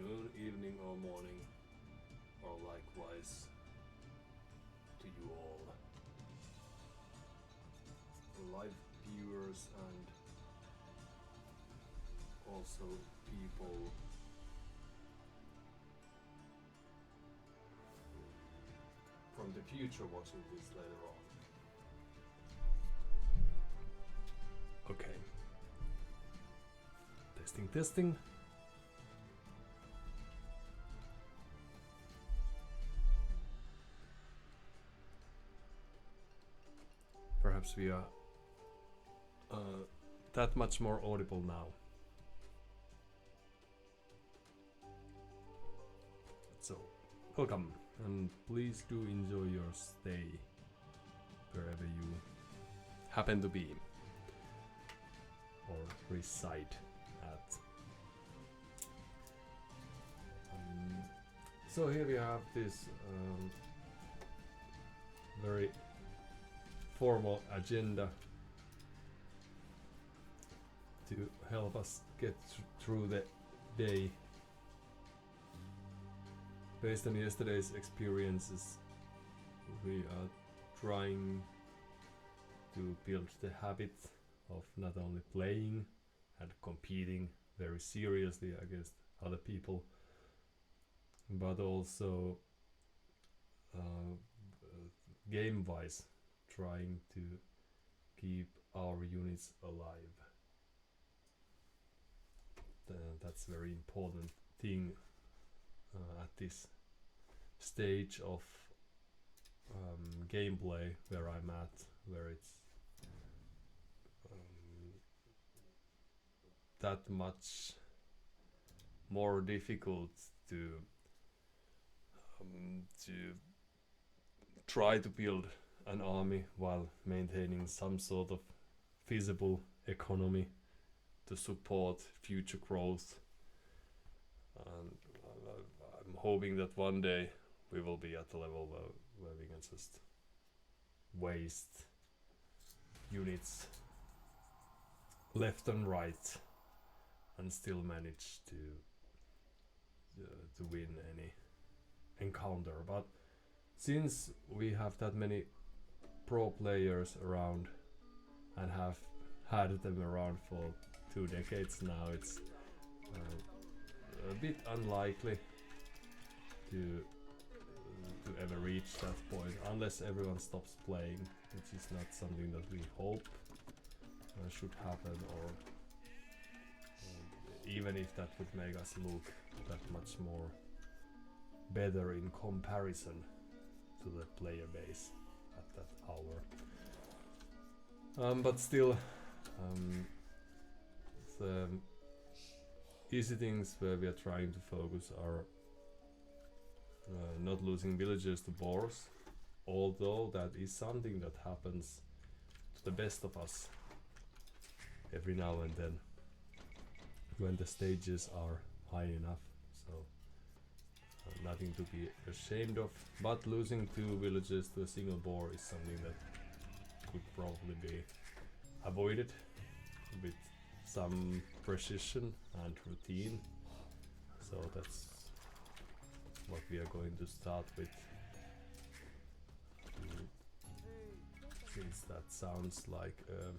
afternoon, evening or morning, or likewise to you all. Live viewers and also people from the future watching this later on. Okay. Testing. Perhaps we are that much more audible now. So, welcome, and please do enjoy your stay wherever you happen to be or reside at. So here we have this very formal agenda to help us get through the day. Based on yesterday's experiences, we are trying to build the habit of not only playing and competing very seriously against other people, but also game-wise trying to keep our units alive. That's a very important thing at this stage of gameplay where I'm at, where it's that much more difficult to try to build an army while maintaining some sort of feasible economy to support future growth. And I'm hoping that one day we will be at the level where we can just waste units left and right and still manage to win any encounter. But since we have that many pro players around and have had them around for 2 decades now, it's a bit unlikely to ever reach that point unless everyone stops playing, which is not something that we hope should happen, or even if that would make us look that much more better in comparison to the player base at that hour. But still, the easy things where we are trying to focus are not losing villagers to boars, although that is something that happens to the best of us every now and then when the stages are high enough, so nothing to be ashamed of. But losing 2 villagers to a single boar is something that could probably be avoided with some precision and routine, so that's what we are going to start with, since that sounds like a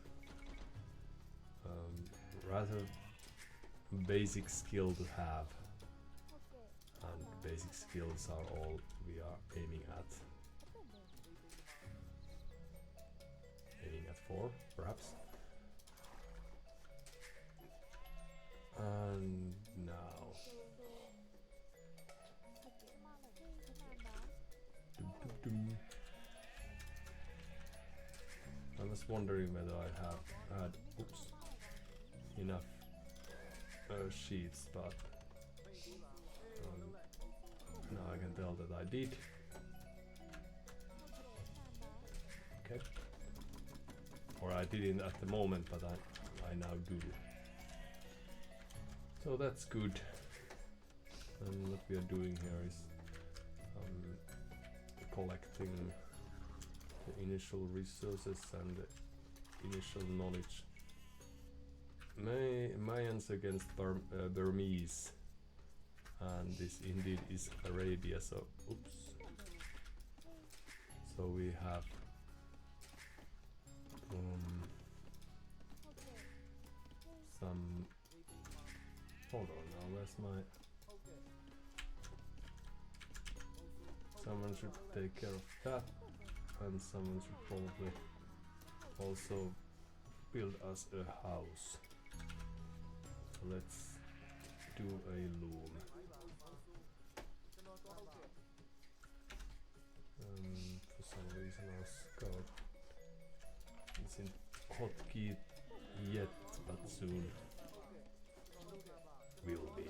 rather basic skill to have, and basic skills are all we are aiming at 4 perhaps. And now I was wondering whether I have had enough sheets, but now I can tell that I did. Okay. Or I didn't at the moment, but I now do. So that's good. And what we are doing here is collecting the initial resources and the initial knowledge. Mayans against Burmese. and this indeed is Arabia, so oops. So we have some, hold on now, where's my, someone should take care of that, and someone should probably also build us a house. So let's do a loom. For some reason our scout isn't hotkeyed yet, but soon will be.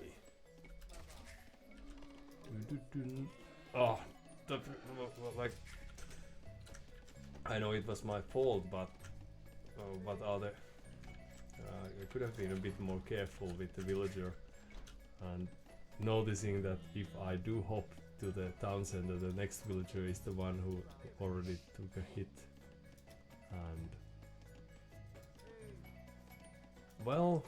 Oh, like, I know it was my fault, but what are the? I could have been a bit more careful with the villager, and noticing that if I do hop to the town center, the next villager is the one who already took a hit, and well,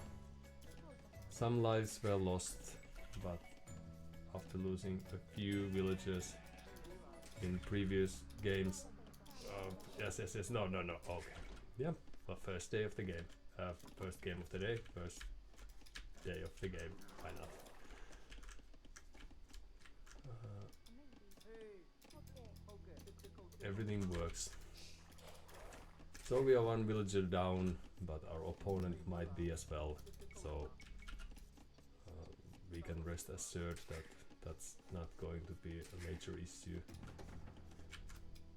some lives were lost, but after losing a few villagers in previous games, yes, no, okay, yeah, well, first day of the game, first game of the day, first day of the game, why not? Everything works. So we are one villager down, but our opponent might be as well, so we can rest assured that that's not going to be a major issue.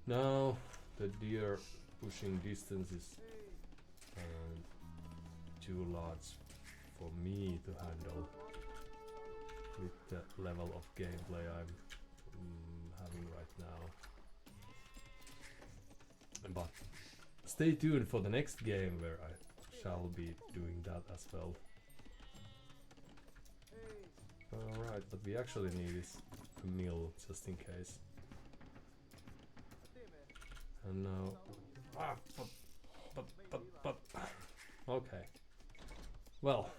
Now the deer pushing distance is too large for me to handle with the level of gameplay I'm having right now. But stay tuned for the next game where I shall be doing that as well. Alright, what we actually need is a mill, just in case. And now... but... Okay. Well...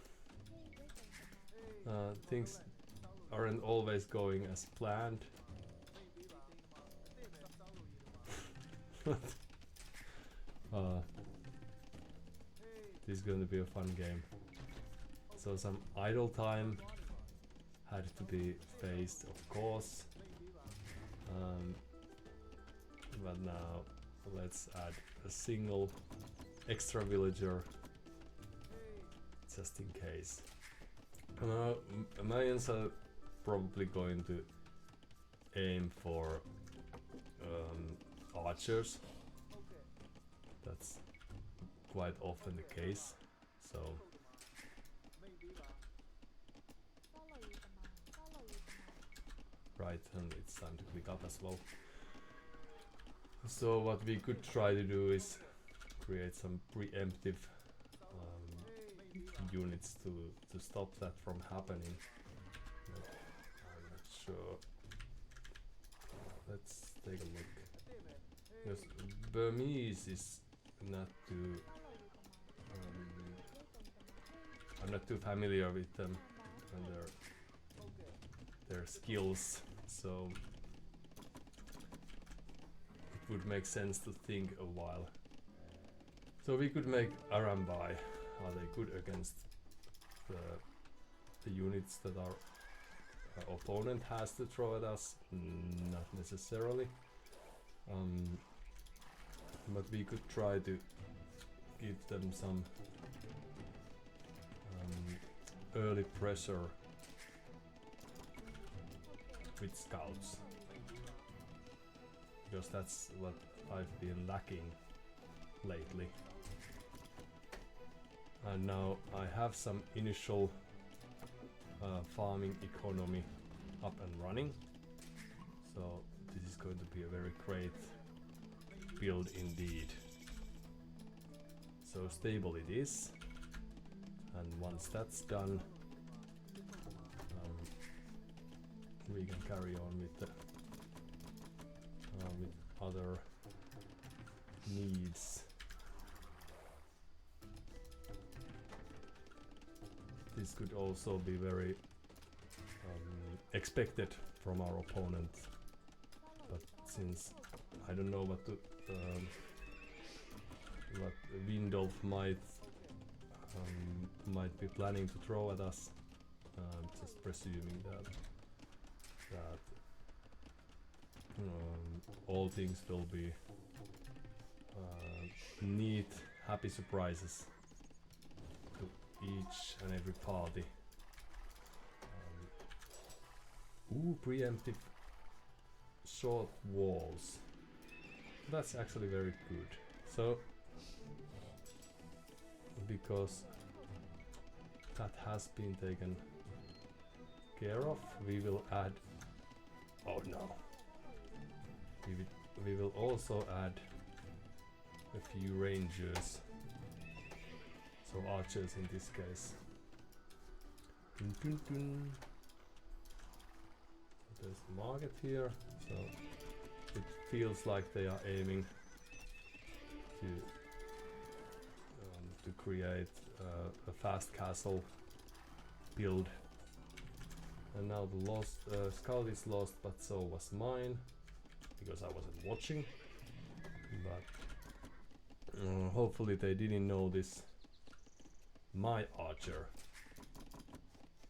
things aren't always going as planned. This is going to be a fun game. So some idle time had to be faced, of course. But now let's add a single extra villager just in case. Now Mayans are probably going to aim for archers. That's quite often the case, so right, and it's time to click up as well. So what we could try to do is create some preemptive units to stop that from happening. I'm not sure. Let's take a look. Because Burmese is not too... I'm not too familiar with them and their skills, so it would make sense to think a while. So we could make Arambai. Are they good against the units that our opponent has to throw at us? Not necessarily. But we could try to give them some early pressure with scouts, because that's what I've been lacking lately. And now I have some initial farming economy up and running, so this is going to be a very great build indeed. So stable it is, and once that's done, we can carry on with the with other needs. This could also be very expected from our opponent. But since I don't know what Windolf might be planning to throw at us, I'm just presuming that all things will be neat, happy surprises to each and every party. Preemptive short walls. That's actually very good. So, because that has been taken care of, we will add. Oh no! We will also add a few rangers. So archers in this case. Dun, dun, dun. There's a market here, so it feels like they are aiming to create a fast castle build. And now the lost scout is lost, but so was mine, because I wasn't watching. But hopefully they didn't notice my archer.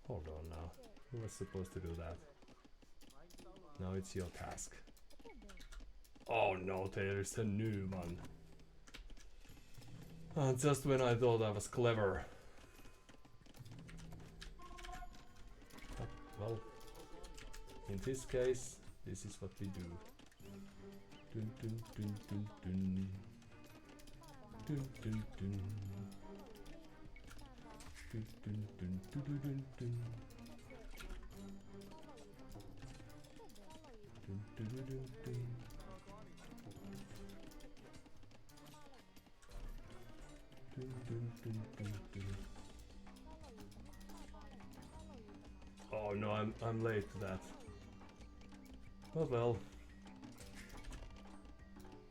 Hold on now, who was supposed to do that? Now it's your task. Oh no, there's a new one. Just when I thought I was clever. Well, in this case, this is what we do. Dun, dun, dun, dun, dun. Dun, dun, dun. Dun, dun, dun, dun, dun, dun, dun. Dun, dun, dun, dun, dun. Dun, dun, dun, dun, dun. Oh no, I'm late to that. Oh well.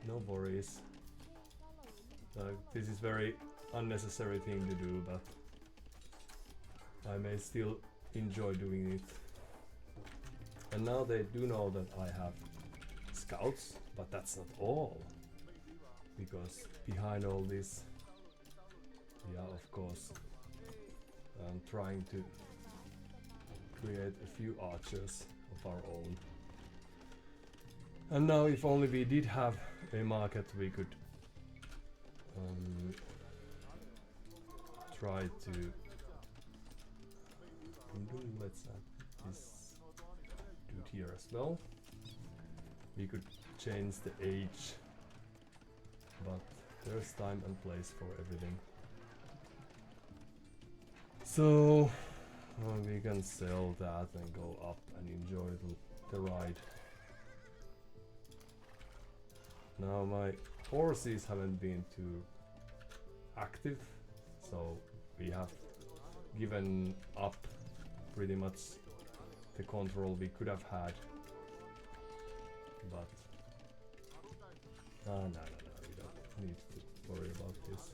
No worries. This is very unnecessary thing to do, but I may still enjoy doing it. And now they do know that I have scouts, but that's not all. Because behind all this, we are of course trying to create a few archers of our own. And now if only we did have a market, we could try to let's add this dude here as well. We could change the age, but there's time and place for everything. So we can sell that and go up and enjoy the ride. Now my horses haven't been too active, so we have given up pretty much the control we could have had. But no, we don't need to worry about this.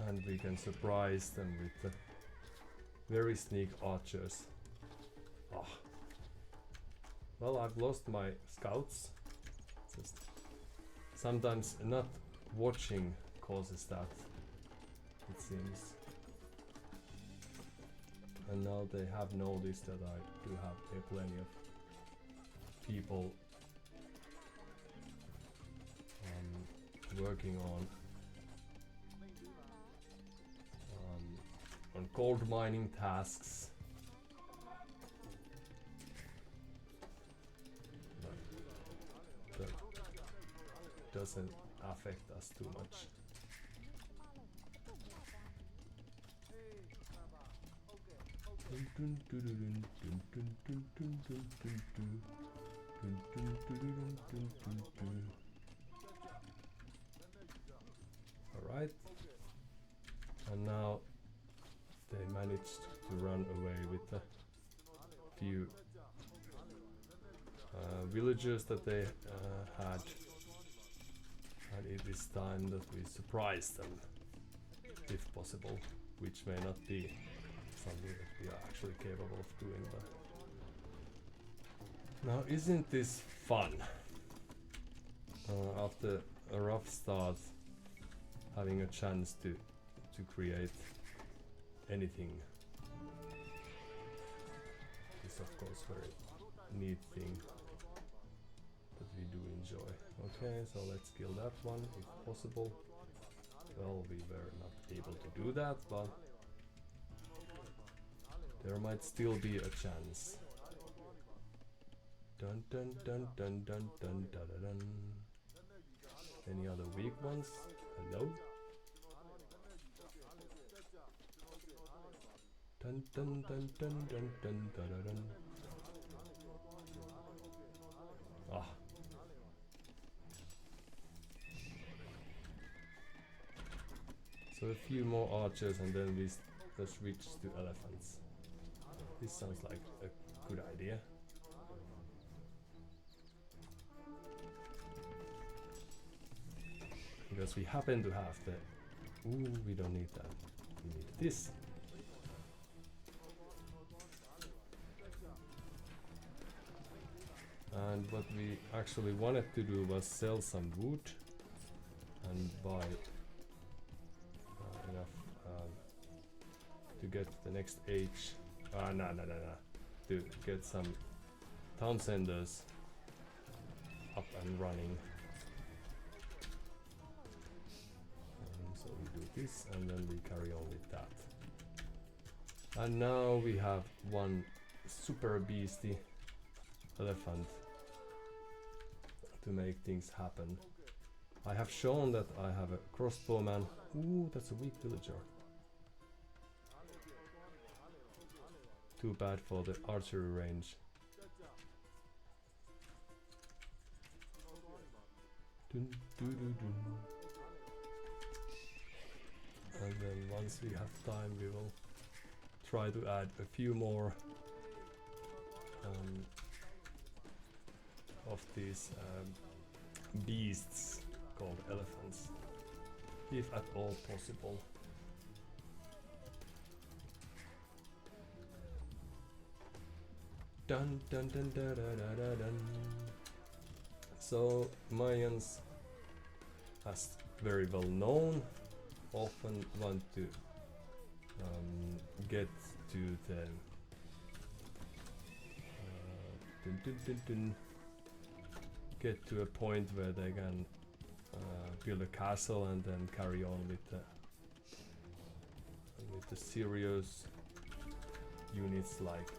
And we can surprise them with the very sneak archers. Oh. Well, I've lost my scouts. Just sometimes not watching causes that, it seems. And now they have noticed that I do have plenty of people working on gold mining tasks. But that doesn't affect us too much. Alright. And now they managed to run away with a few villagers that they had. And it is time that we surprise them, if possible, which may not be something that we are actually capable of doing. But now, isn't this fun? After a rough start, having a chance to create anything is of course very neat thing that we do enjoy. Okay, so let's kill that one if possible. Well, we were not able to do that, but there might still be a chance. Dun dun dun dun dun dun dun dun dun. Any other weak ones? Hello? Dun dun dun dun dun dun dun dun dun. Ah. So a few more archers and then we switch to elephants. This sounds like a good idea. Because we happen to have the... Ooh, we don't need that. We need this. And what we actually wanted to do was sell some wood and buy enough to get the next age. No. To get some town centers up and running. So we do this and then we carry on with that. And now we have one super beastie elephant to make things happen. I have shown that I have a crossbowman. Ooh, that's a weak villager. Too bad for the archery range. Dun, dun, dun, dun. And then once we have time we will try to add a few more of these beasts called elephants, if at all possible. Dun dun dun dun dun dun dun dun. So Mayans, as very well known, often want to get to the get to a point where they can build a castle and then carry on with the serious units like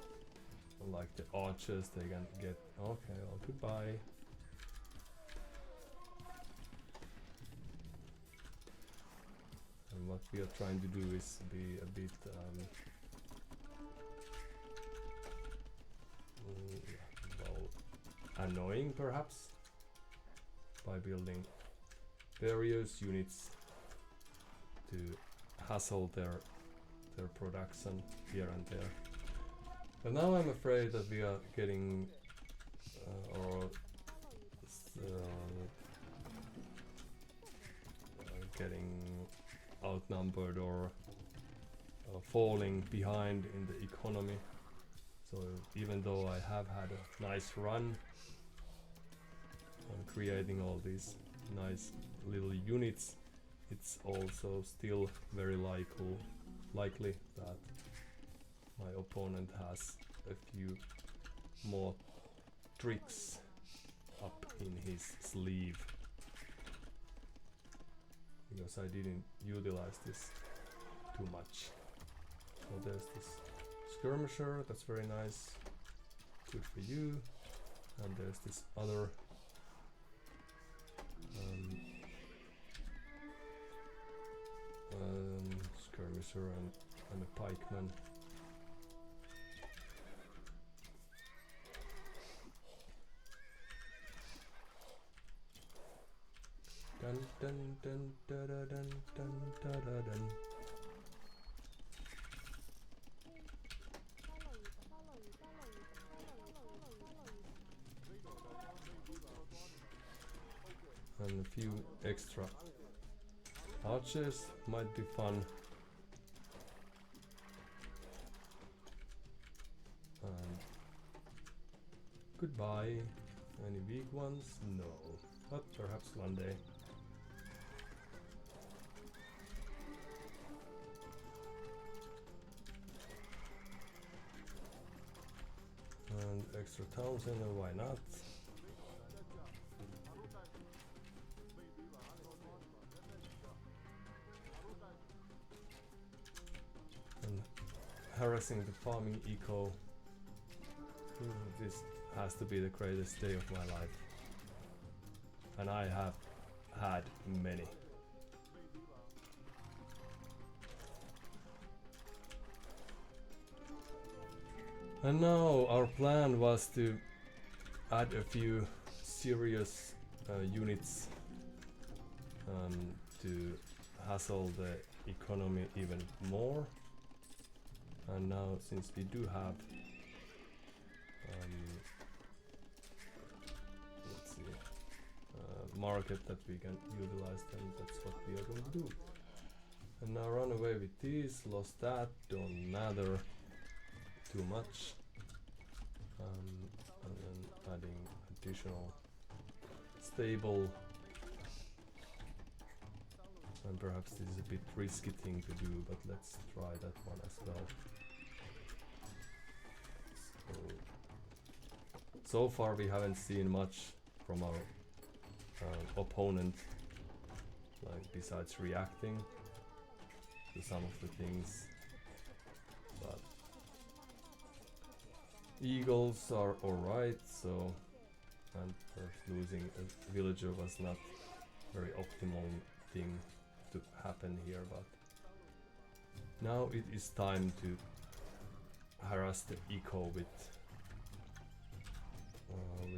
the archers. They can get okay. Well, goodbye. And what we are trying to do is be a bit annoying perhaps by building various units to hassle their production here and there. But now I'm afraid that we are getting getting outnumbered or falling behind in the economy. So even though I have had a nice run on creating all these nice little units, it's also still very likely that my opponent has a few more tricks up in his sleeve, because I didn't utilize this too much. So there's this skirmisher, that's very nice, good for you. And there's this other skirmisher and a pikeman. Dun dun dun da da dun dun da da dun. And a few extra archers might be fun. Goodbye. Any weak ones? No. But perhaps one day. And extra townsend, why not? And harassing the farming eco. This has to be the greatest day of my life. And I have had many. And now our plan was to add a few serious units to hassle the economy even more. And now, since we do have let's see, market that we can utilize, then that's what we are going to do. And now run away with these, lost that, don't matter too much. And then adding additional stable. And perhaps this is a bit risky thing to do, but let's try that one as well. So far we haven't seen much from our opponent, like besides reacting to some of the things, but eagles are alright, so, and first losing a villager was not very optimal thing to happen here, but now it is time to harass the eco with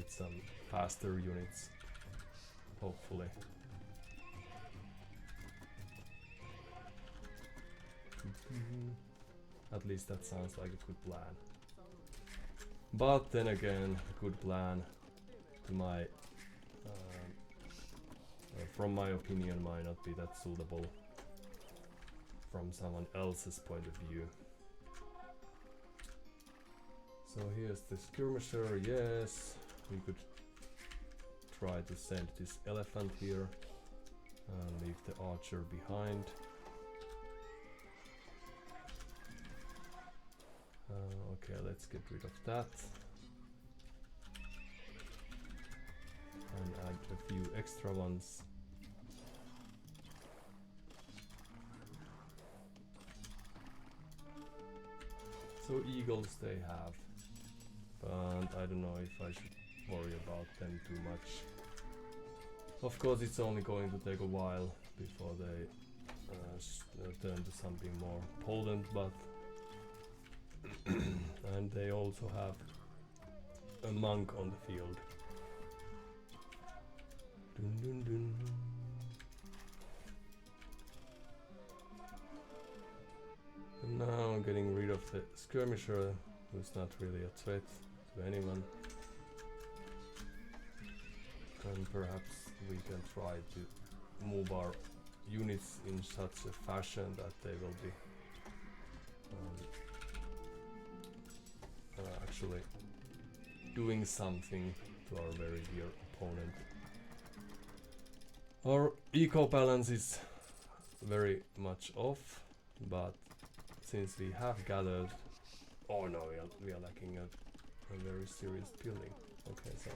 some faster units, hopefully. At least that sounds like a good plan. But then again, a good plan to my from my opinion might not be that suitable from someone else's point of view. So here's the skirmisher, yes, we could try to send this elephant here and leave the archer behind. Okay, let's get rid of that. And add a few extra ones. So eagles they have, but I don't know if I should worry about them too much. Of course it's only going to take a while before they turn to something more potent, but and they also have a monk on the field. Dun, dun, dun. And now I'm getting rid of the skirmisher, who's not really a threat to anyone. And perhaps we can try to move our units in such a fashion that they will be actually doing something to our very dear opponent. Our eco balance is very much off, but since we have gathered, oh no, we are lacking a very serious building. Okay, so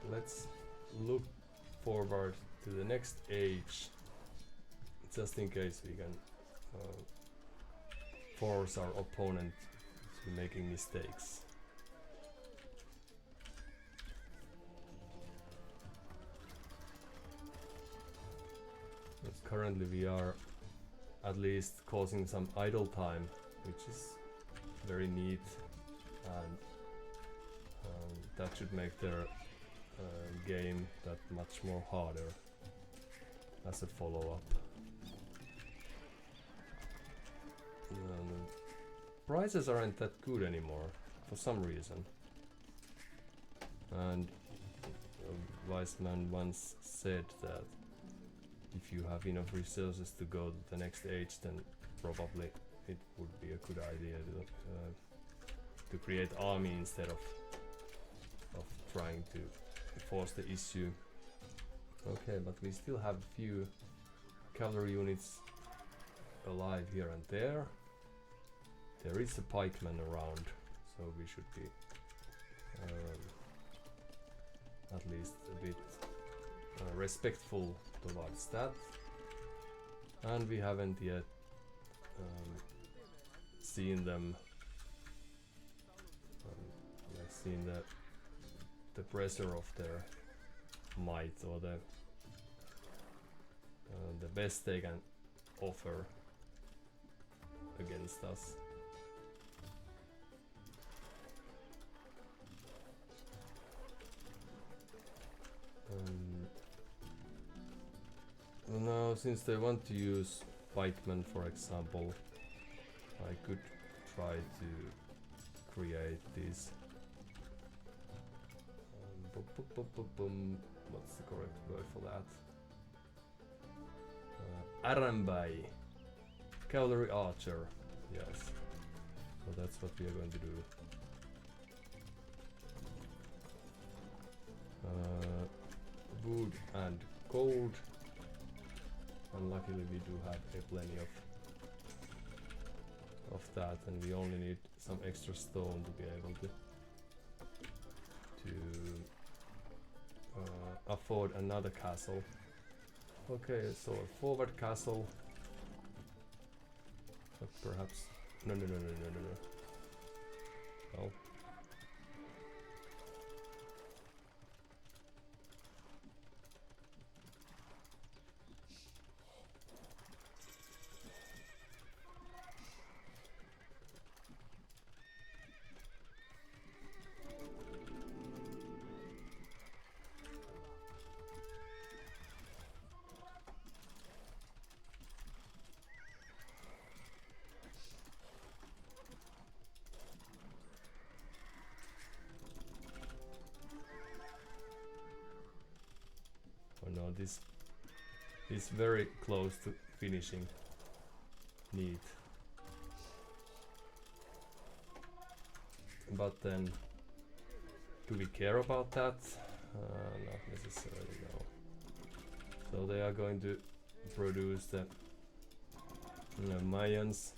let's look forward to the next age, just in case we can force our opponent to making mistakes. Because currently we are at least causing some idle time, which is very neat, and that should make their game that much more harder as a follow-up. Prices aren't that good anymore for some reason, and a wise man once said that if you have enough resources to go to the next age, then probably it would be a good idea to to create army instead of trying to force the issue. Okay, but we still have a few cavalry units alive here and there. There is a pikeman around, so we should be at least a bit respectful towards that. And we haven't yet seen them. Let's see the pressure of their might, or the best they can offer against us. Now, since they want to use pikemen, for example, I could try to create these. What's the correct word for that? Arambai, cavalry archer. Yes. So that's what we are going to do. Wood and gold. And luckily we do have plenty of that, and we only need some extra stone to be able to afford another castle. Okay, so a forward castle. Perhaps no. Oh. No, this is very close to finishing. Neat. But then, do we care about that? Not necessarily, no. So they are going to produce the Mayans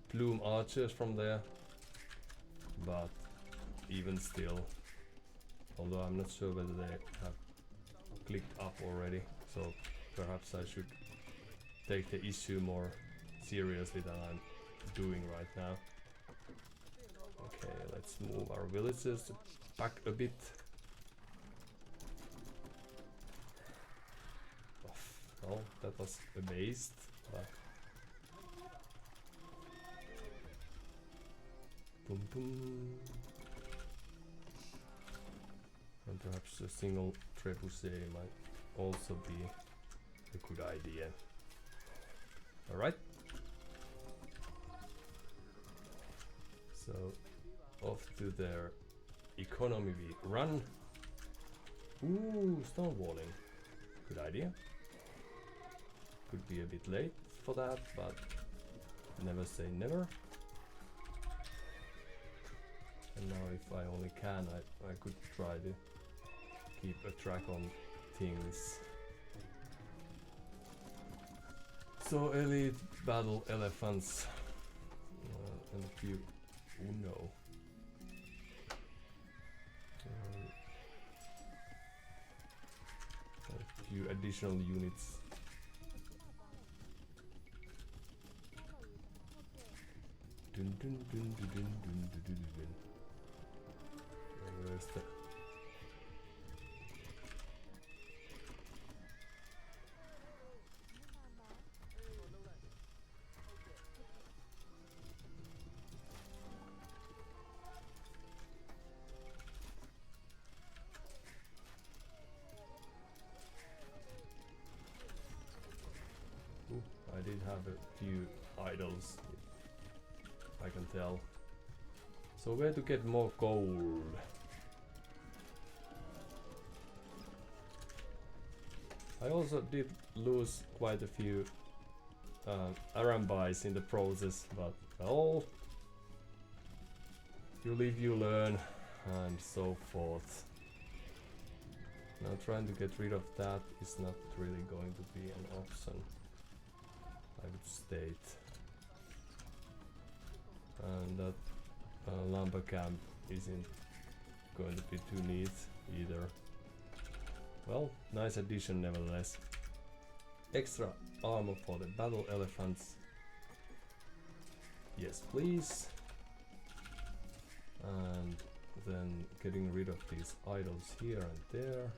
plume archers from there, but even still, although I'm not sure whether they have clicked up already, so perhaps I should take the issue more seriously than I'm doing right now. Okay, let's move our villages back a bit. Well, that was a waste, but boom boom. And perhaps a single trebuchet might also be a good idea. Alright. So off to their economy we run. Ooh, stone walling. Good idea. Could be a bit late for that, but never say never. And now if I only can, I could try to keep a track on things. So elite battle elephants and a few no. A few additional units. Dun, dun, dun, dun, dun, dun, dun, dun, dun. Where's the I did have a few idols, I can tell. So where to get more gold? I also did lose quite a few Arambais in the process, but Well, you live, you learn, and so forth. Now trying to get rid of that is not really going to be an option, I would state. And that lumber camp isn't going to be too neat either. Well, nice addition nevertheless. Extra armor for the battle elephants. Yes, please. And then getting rid of these idols here and there.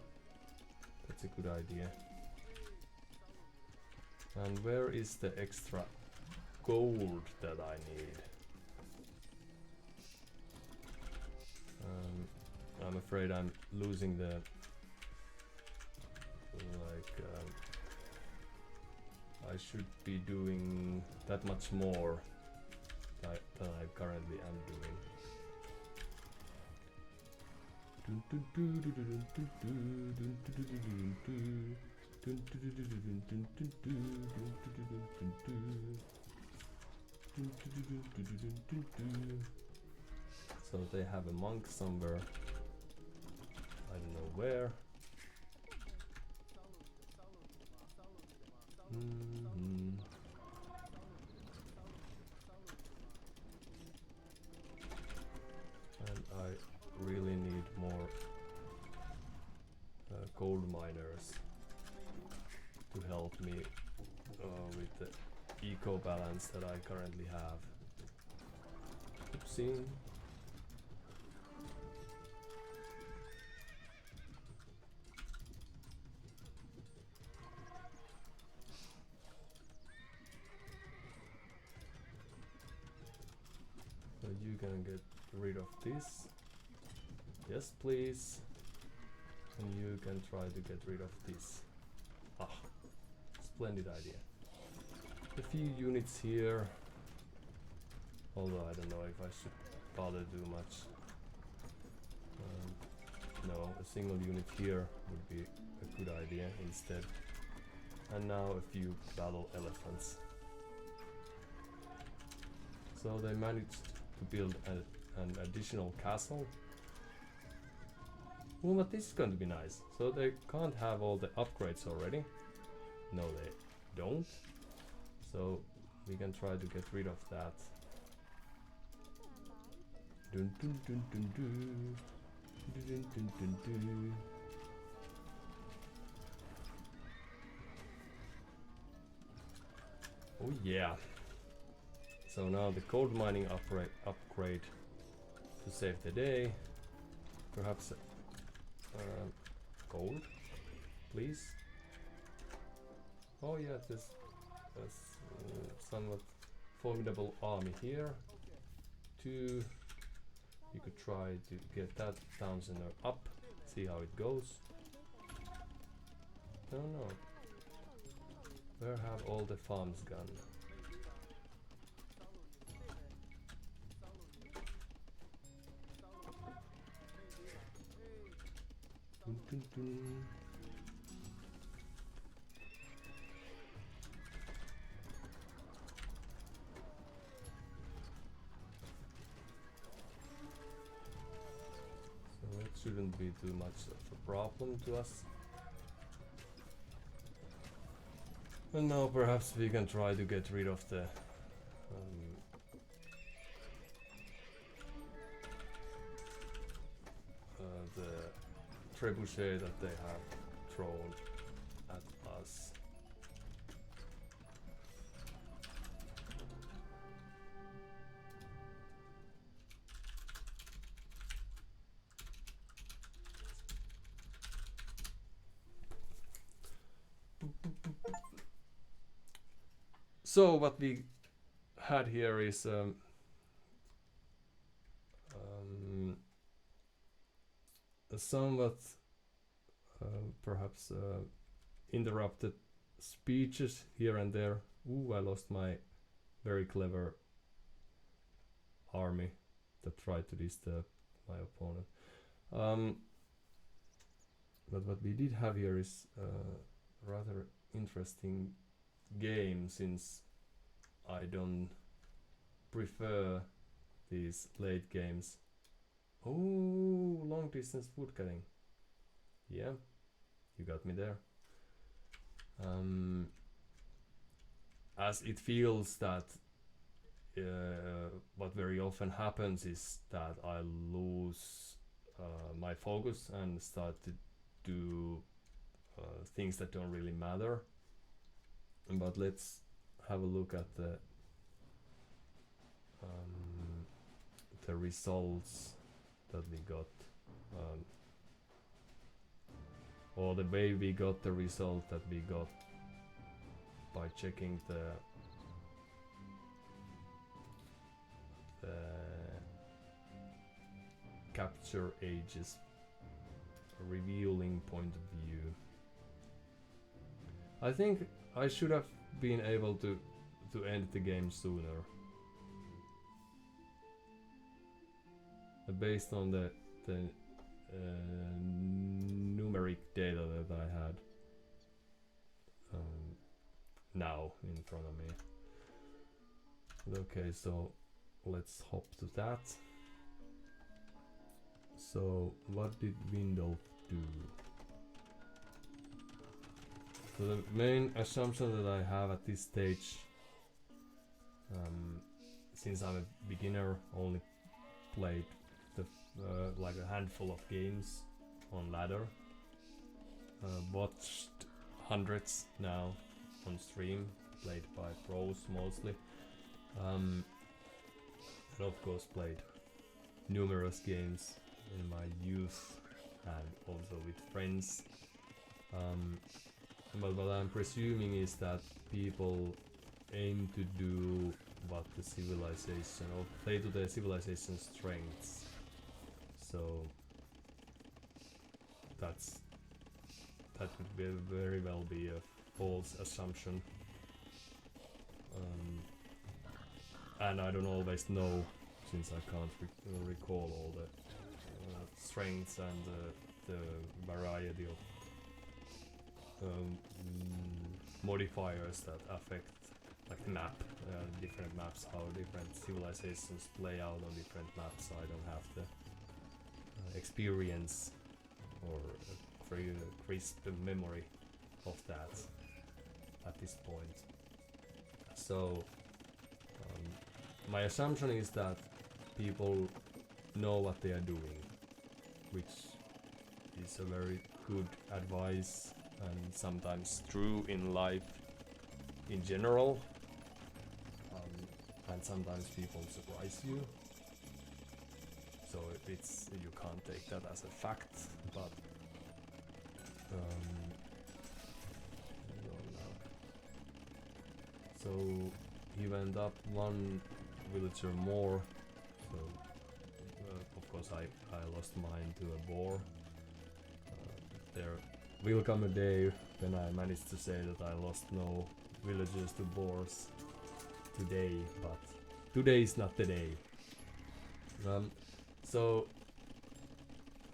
That's a good idea. And where is the extra gold that I need? I'm afraid I'm losing the I should be doing that much more than I currently am doing. So they have a monk somewhere. I don't know where. And I really need more gold miners to help me with the eco balance that I currently have. Oopsie. So you can get rid of this. Yes, please. And you can try to get rid of this. Ah, splendid idea. A few units here. Although I don't know if I should bother too much. No, a single unit here would be a good idea instead. And now a few battle elephants. So they managed to build an additional castle. Well, but this is going to be nice. So they can't have all the upgrades already. No, they don't. So we can try to get rid of that. Dun dun dun dun dun. Dun dun dun dun. Oh yeah. So now the gold mining upgrade to save the day. Perhaps gold, please. Oh yeah, there's somewhat formidable army here. Two. You could try to get that townsender up, see how it goes. No, no. Where have all the farms gone? Dun, dun, dun. So it shouldn't be too much of a problem to us. And now perhaps we can try to get rid of the trebuchet that they have thrown at us. So what we had here is a somewhat perhaps interrupted speeches here and there. Ooh, I lost my very clever army that tried to disturb my opponent. But what we did have here is a rather interesting game, since I don't prefer these late games. Oh, long distance woodcutting. Yeah, you got me there. As it feels that what very often happens is that I lose my focus and start to do things that don't really matter. But let's have a look at the results that we got, or the way we got the result that we got by checking the capture ages revealing point of view. I think I should have been able to end the game sooner. Based on the numeric data that I had now in front of me. Okay, so let's hop to that. So what did Windolf do? So the main assumption that I have at this stage, since I'm a beginner, only played the like a handful of games on ladder, watched hundreds now on stream, played by pros mostly, and of course played numerous games in my youth and also with friends. But what I'm presuming is that people aim to do what the civilization, or play to the civilization's strengths. So that would be very well be a false assumption. And I don't always know, since I can't recall all the strengths and the variety of modifiers that affect, like the map, different maps, how different civilizations play out on different maps. I don't have the experience or crisp memory of that at this point. So my assumption is that people know what they are doing, which is a very good advice and sometimes true in life in general, and sometimes people surprise you, so you can't take that as a fact, but so he went up one villager more, so of course I lost mine to a boar. There will come a day when I managed to say that I lost no villagers to boars today, but today is not the day. So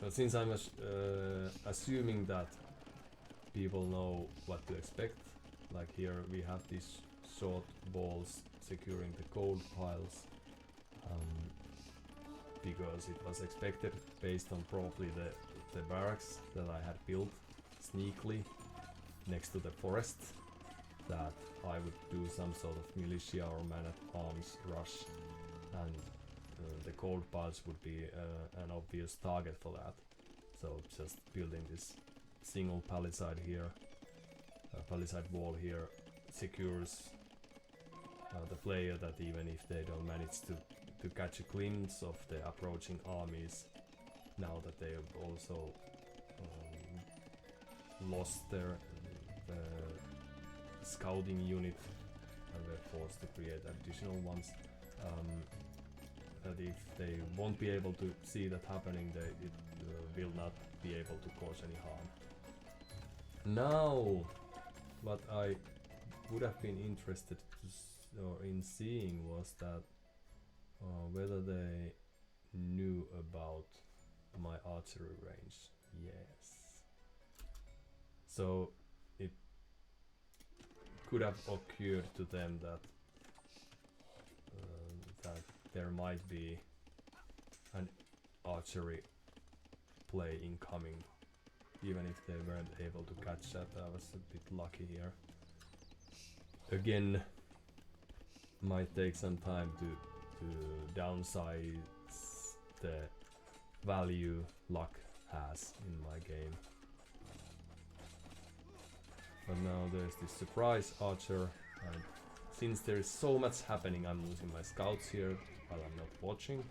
since I'm assuming that people know what to expect, like here we have these short balls securing the gold piles, because it was expected based on probably the barracks that I had built sneakily next to the forest, that I would do some sort of militia or man-at-arms rush, and the gold piles would be an obvious target for that. So just building this single palisade here, palisade wall here, secures the player that even if they don't manage to catch a glimpse of the approaching armies, now that they have also lost their scouting unit and were forced to create additional ones, that if they won't be able to see that happening, it will not be able to cause any harm. Now, what I would have been interested in seeing was that whether they knew about my archery range. Yes. So it could have occurred to them that there might be an archery play incoming, even if they weren't able to catch that. I was a bit lucky here. Again, might take some time to downsize the value luck has in my game. But now there's this surprise archer, and since there is so much happening, I'm losing my scouts here while I'm not watching.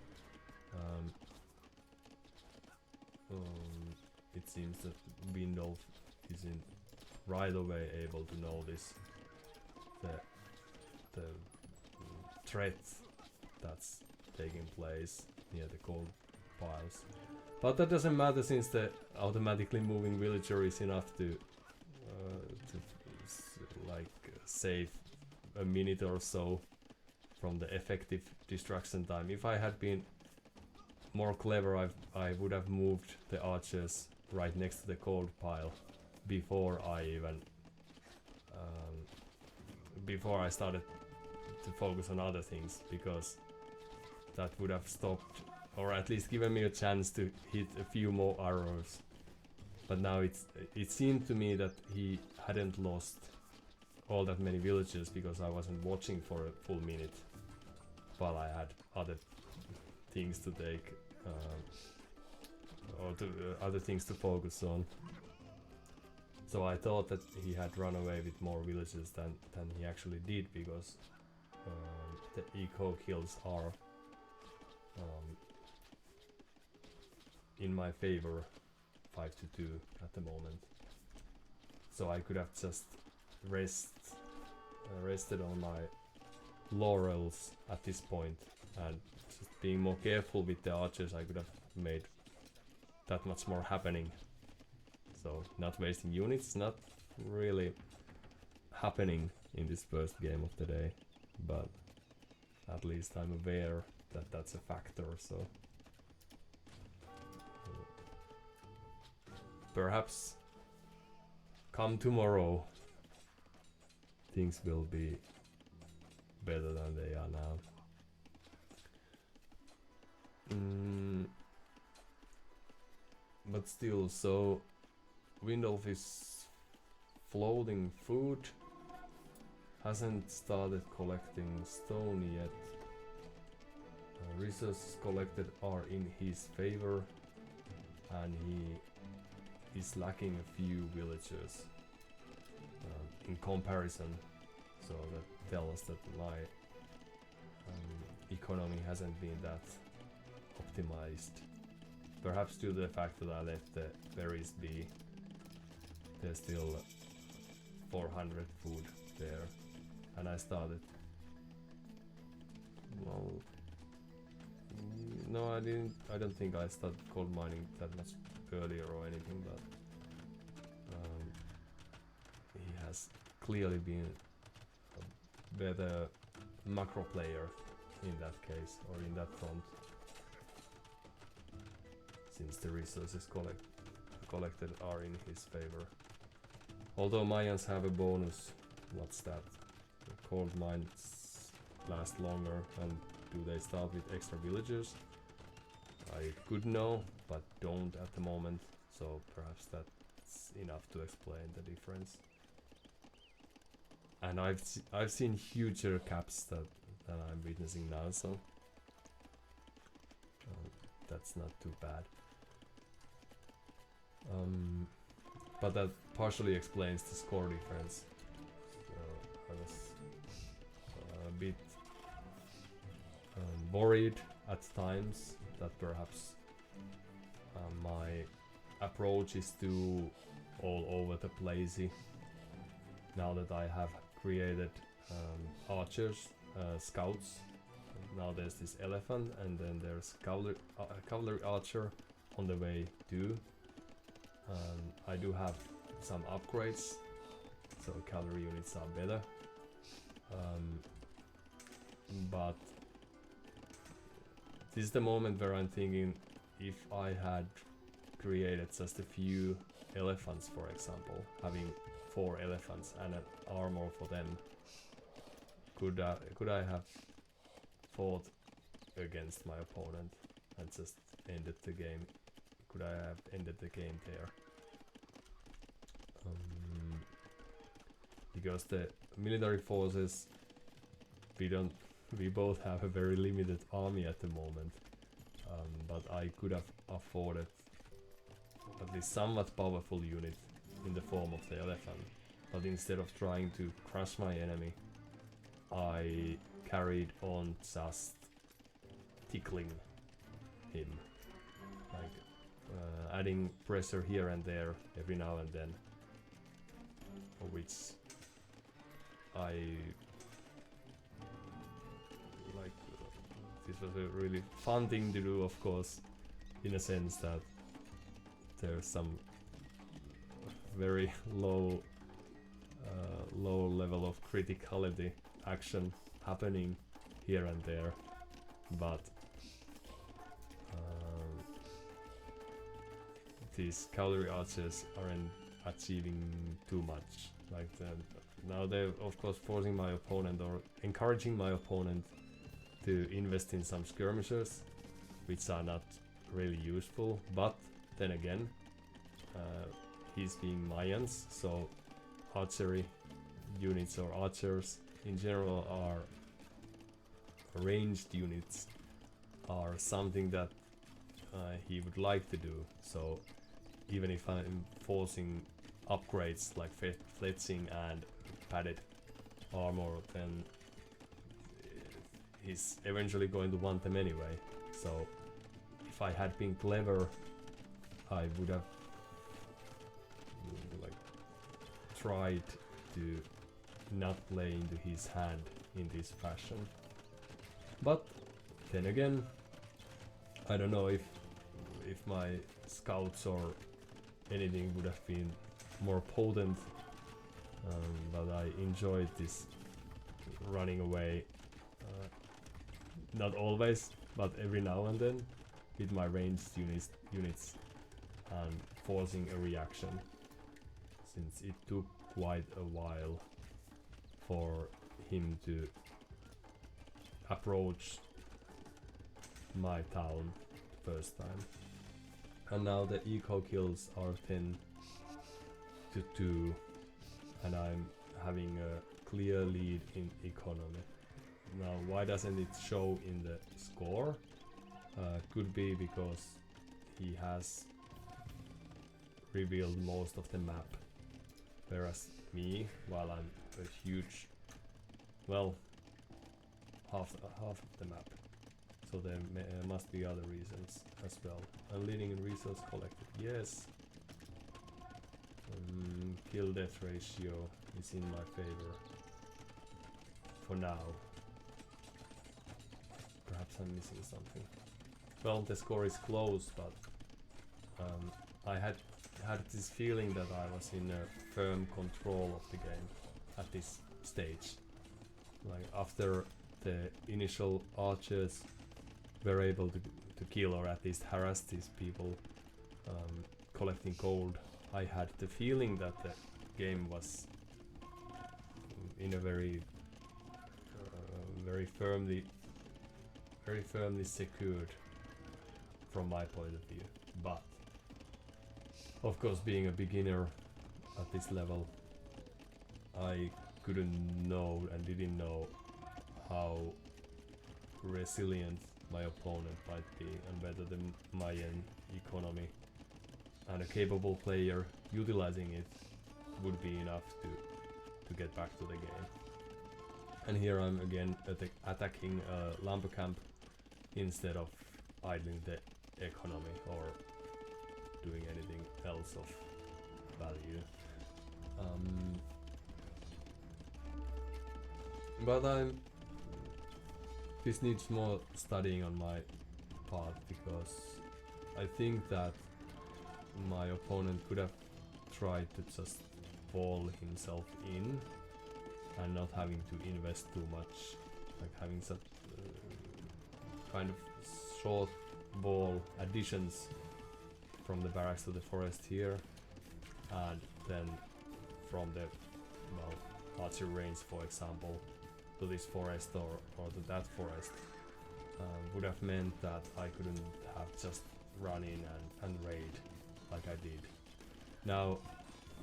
It seems that Windolf isn't right away able to notice the threat that's taking place near the cold piles. But that doesn't matter, since the automatically moving villager is enough to save a minute or so from the effective destruction time. If I had been more clever, I would have moved the archers right next to the cold pile before I even before I started to focus on other things, because that would have stopped, or at least given me a chance to hit a few more arrows. But now it seemed to me that he hadn't lost all that many villages, because I wasn't watching for a full minute while I had other things to take or other things to focus on. So I thought that he had run away with more villages than he actually did, because the eco kills are in my favor, 5-2 at the moment. So I could have just rested on my laurels at this point, and just being more careful with the archers, I could have made that much more happening. So not wasting units, not really happening in this first game of the day, but at least I'm aware that that's a factor. So perhaps come tomorrow things will be better than they are now. But still, so Windolf is floating food, hasn't started collecting stone yet. Resources collected are in his favor, and he is lacking a few villagers in comparison, so that tells that my economy hasn't been that optimized. Perhaps due to the fact that I let the berries be. There's still 400 food there, and I started. Well, no, I didn't. I don't think I started coal mining that much earlier or anything, but he has clearly been a better macro player in that case, or in that front, since the resources collected are in his favor. Although Mayans have a bonus. What's that? The cold mines last longer, and do they start with extra villagers? I could know, but don't at the moment, so perhaps that's enough to explain the difference. And I've seen huger caps than I'm witnessing now, so that's not too bad. But that partially explains the score difference. So I was a bit worried at times that perhaps my approach is too all over the placey. Now that I have created archers, scouts, now there's this elephant, and then there's cavalry archer on the way too. I do have some upgrades, so cavalry units are better, but this is the moment where I'm thinking, if I had created just a few elephants, for example, having 4 elephants and an armor for them, could I have fought against my opponent and just ended the game. Could I have ended the game there? Because the military forces, we both have a very limited army at the moment, but I could have afforded at least somewhat powerful unit in the form of the elephant. But instead of trying to crush my enemy, I carried on just tickling him, like adding pressure here and there every now and then, which I like. This was a really fun thing to do, of course, in a sense that there's some very low level of criticality action happening here and there, but these cavalry archers aren't achieving too much. Like now they're of course forcing my opponent or encouraging my opponent to invest in some skirmishers, which are not really useful, but then again he's being Mayans, so archery units or archers in general are ranged units are something that he would like to do. So even if I'm forcing upgrades like fletching and padded armor, then he's eventually going to want them anyway. So if I had been clever, I would have like tried to not play into his hand in this fashion. But then again, I don't know if my scouts or anything would have been more potent, but I enjoyed this running away, not always, but every now and then with my ranged units and forcing a reaction, since it took quite a while for him to approach my town first time. And now the eco kills are 10 to 2 and I'm having a clear lead in economy. Now why doesn't it show in the score? Could be because he has revealed most of the map, whereas me, while I'm a huge, well, half of the map. So there must be other reasons as well. I'm leading in resource collected, yes. Kill death ratio is in my favor for now. Perhaps I'm missing something. Well, the score is close, but I had this feeling that I was in a firm control of the game at this stage. Like after the initial archers were able to kill or at least harass these people collecting gold, I had the feeling that the game was in a very firmly secured from my point of view. But of course, being a beginner at this level, I couldn't know and didn't know how resilient my opponent might be and whether the Mayan economy and a capable player utilizing it would be enough to get back to the game. And here I'm again attacking a lumber camp instead of idling the economy or doing anything else of value. But this needs more studying on my part, because I think that my opponent could have tried to just wall himself in and not having to invest too much, like having such kind of short wall additions from the barracks to the forest here, and then from the archer range, for example, to this forest or to that forest, would have meant that I couldn't have just run in and raid like I did. Now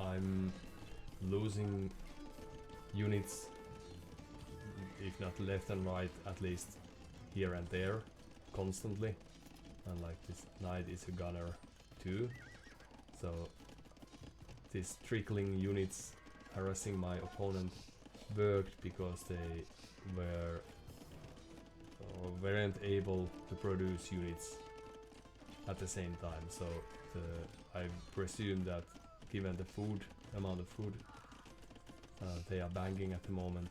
I'm losing units, if not left and right, at least here and there, constantly. And like this knight is a gunner too, so these trickling units harassing my opponent worked because they were weren't able to produce units at the same time. So I presume that given the food amount of food they are banking at the moment,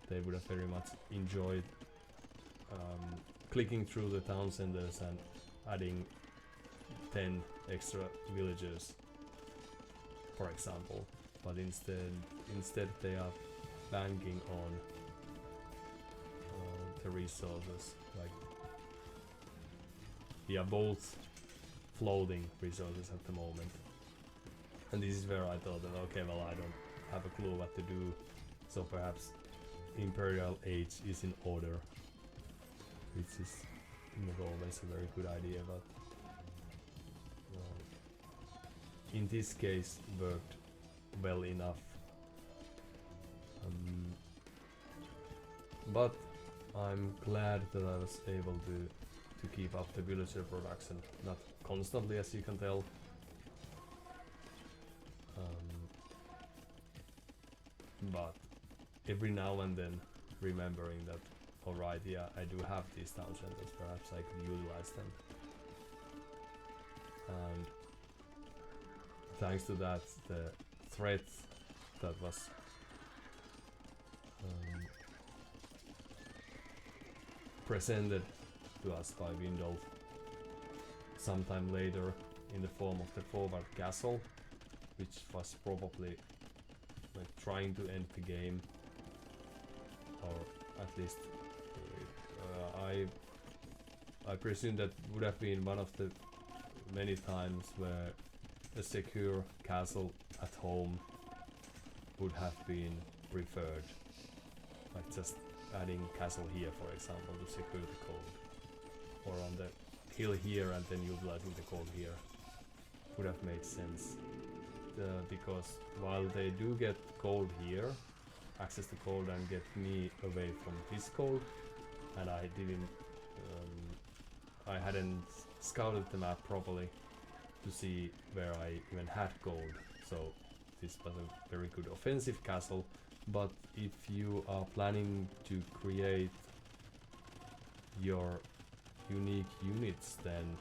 they would have very much enjoyed clicking through the town centers and adding 10 extra villagers, for example. But instead they are banking on the resources. Like, we are both floating resources at the moment, and this is where I thought that okay, well, I don't have a clue what to do, so perhaps Imperial Age is in order, which is not always a very good idea, but in this case worked well enough. But I'm glad that I was able to keep up the villager production, not constantly as you can tell. But every now and then remembering that, alright, yeah, I do have these town centers, perhaps I could utilize them. And thanks to that, the threat that was presented to us by Windolf sometime later in the form of the forward castle, which was probably like trying to end the game, or at least I presume that would have been one of the many times where a secure castle at home would have been preferred, like just adding castle here, for example, to secure the cold, or on the hill here and then utilizing the cold here would have made sense, because while they do get cold here, access to cold, and get me away from his cold, and I hadn't scouted the map properly to see where I even had gold, so this was a very good offensive castle. But if you are planning to create your unique units, then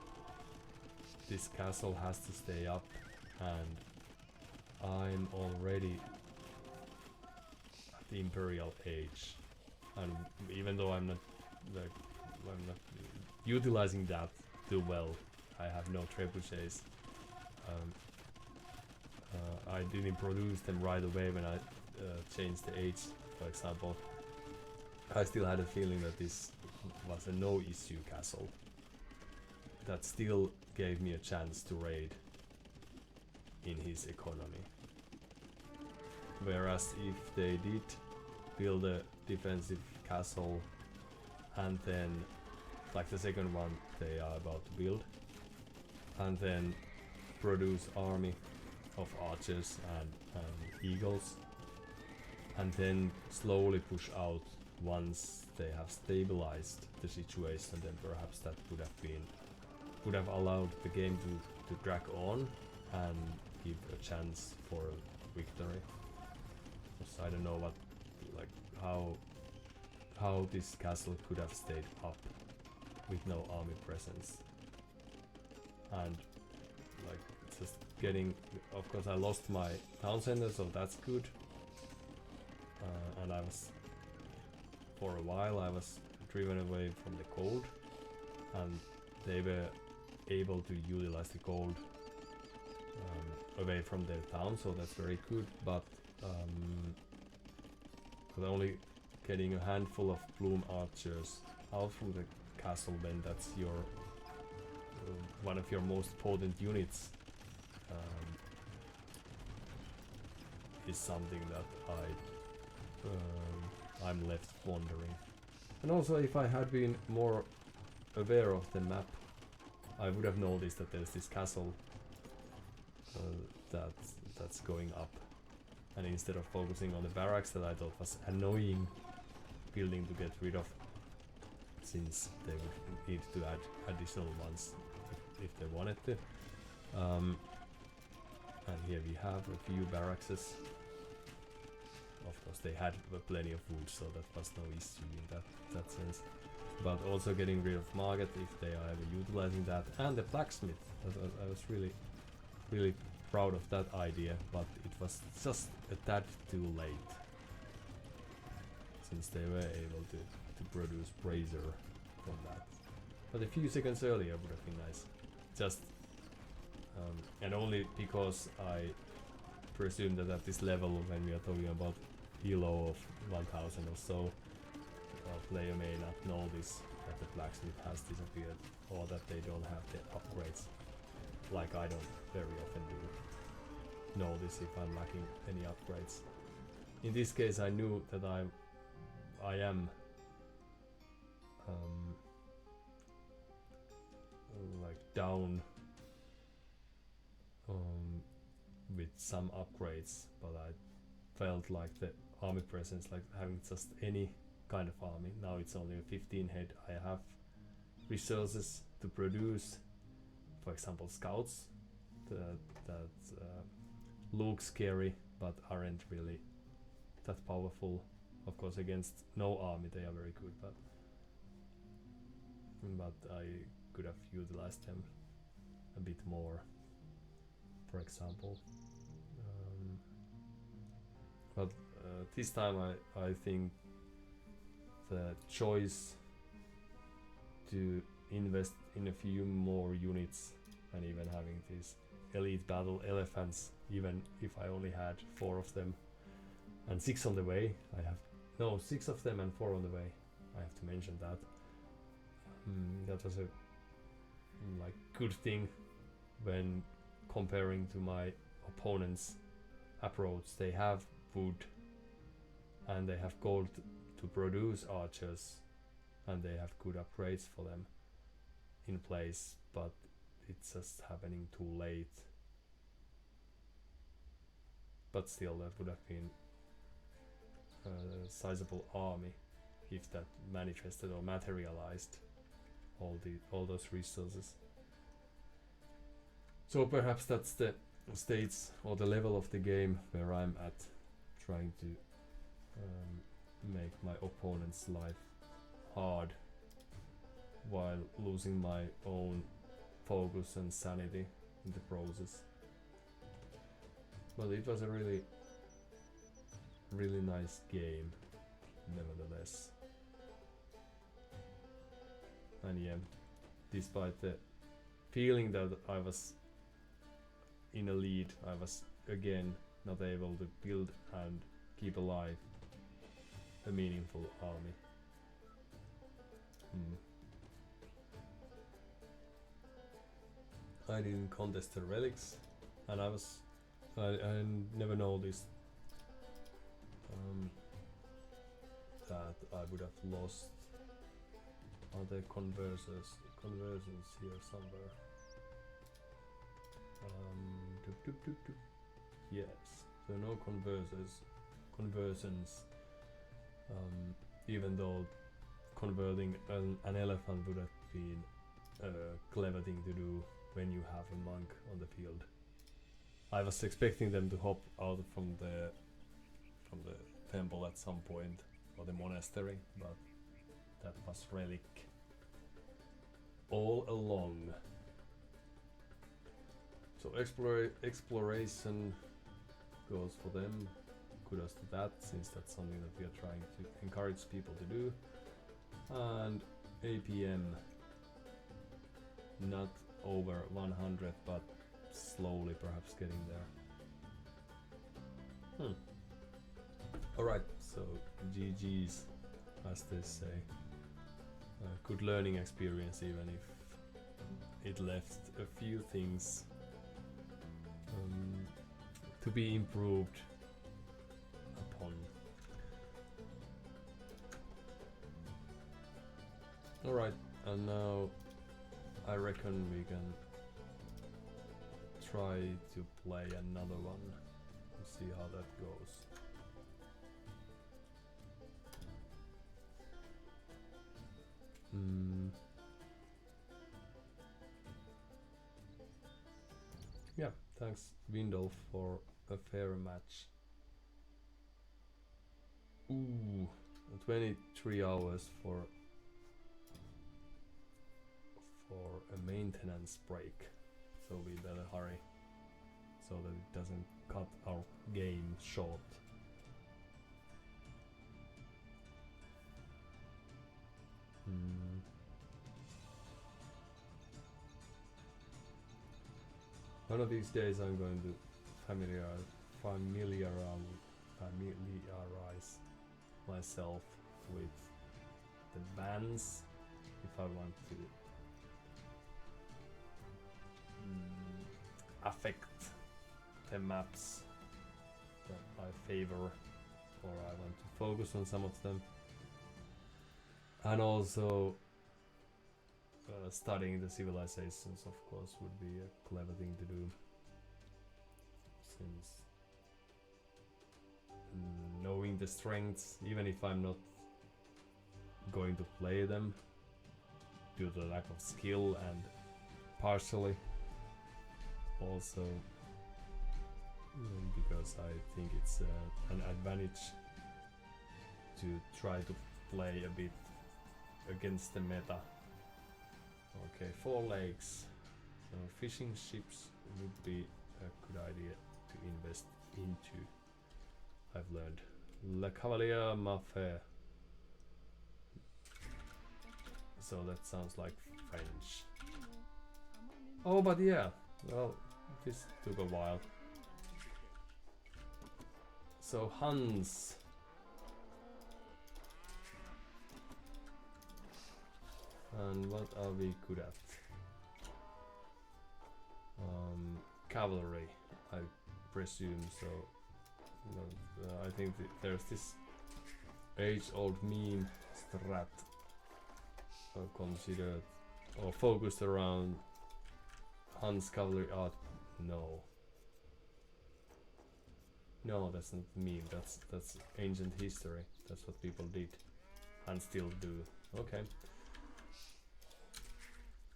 this castle has to stay up, and I'm already at the Imperial Age, and even though I'm not utilizing that too well, I have no trebuchets. I didn't produce them right away when I changed the age, for example. I still had a feeling that this was a no-issue castle that still gave me a chance to raid in his economy. Whereas if they did build a defensive castle and then, like the second one they are about to build, and then produce army of archers and eagles, and then slowly push out once they have stabilized the situation, then perhaps that would have allowed the game to drag on and give a chance for a victory. Because I don't know what, like, how this castle could have stayed up with no army presence, and like just getting, of course I lost my town center, so that's good, and I was, for a while I was driven away from the cold, and they were able to utilize the gold away from their town, so that's very good. But only getting a handful of plume archers out from the castle, then that's your one of your most potent units, is something that I'm left wondering. And also, if I had been more aware of the map, I would have noticed that there's this castle that's going up. And instead of focusing on the barracks that I thought was annoying building to get rid of, since they would need to add additional ones if they wanted to. And here we have a few barracks. Of course they had plenty of wood, so that was no issue in that sense. But also getting rid of market if they are ever utilizing that, and the blacksmith. I was really proud of that idea, but it was just a tad too late, since they were able to produce brazier from that. But a few seconds earlier would have been nice. Just and only because I presume that at this level, when we are talking about elo of 1000 or so, a player may not notice that the blacksmith has disappeared, or that they don't have the upgrades, like I don't very often do notice if I'm lacking any upgrades. In this case I knew that I am like down with some upgrades, but I felt like the army presence, like having just any kind of army. Now it's only a 15 head. I have resources to produce, for example, scouts that look scary but aren't really that powerful. Of course, against no army they are very good, but I could have utilized them a bit more, for example. But this time I think the choice to invest in a few more units and even having these elite battle elephants, even if I only had 4 of them and 6 on the way. I have 6 of them and 4 on the way. I have to mention that. That was a good thing when comparing to my opponent's approach. They have wood and they have gold to produce archers, and they have good upgrades for them in place, but it's just happening too late. But still, that would have been a sizable army if that manifested or materialized all those resources. So perhaps that's the stage or the level of the game where I'm at, trying to make my opponent's life hard while losing my own focus and sanity in the process. But it was a really nice game nevertheless. And yeah, despite the feeling that I was in a lead, I was again not able to build and keep alive a meaningful army. I didn't contest the relics, and I never noticed that I would have lost. Are there conversions here somewhere? Yes, so no conversions. Even though converting an elephant would have been a clever thing to do when you have a monk on the field. I was expecting them to hop out from the temple at some point, or the monastery, but that was relic all along. So exploration goes for them. Kudos to that, since that's something that we are trying to encourage people to do. And APM, not over 100, but slowly perhaps getting there. Alright, so GG's, as they say. Good learning experience, even if it left a few things to be improved upon. Alright, And now I reckon we can try to play another one and see how that goes. Yeah, thanks Windolf for a fair match. Ooh, 23 hours for a maintenance break, so we better hurry so that it doesn't cut our game short. One of these days I'm going to familiarize myself with the bans if I want to affect the maps that I favor, or I want to focus on some of them. And also studying the civilizations, of course, would be a clever thing to do, since knowing the strengths, even if I'm not going to play them due to the lack of skill, and partially also because I think it's an advantage to try to play a bit against the meta. Okay, 4 lakes. So fishing ships would be a good idea to invest into, I've learned. LeChevalierMal-Fait. So that sounds like French. Oh, but yeah, well, this took a while. So Huns. And what are we good at? Cavalry, I presume. So I think there's this age-old meme strat considered or focused around Huns cavalry art. No, that's not meme. That's ancient history. That's what people did and still do. Okay.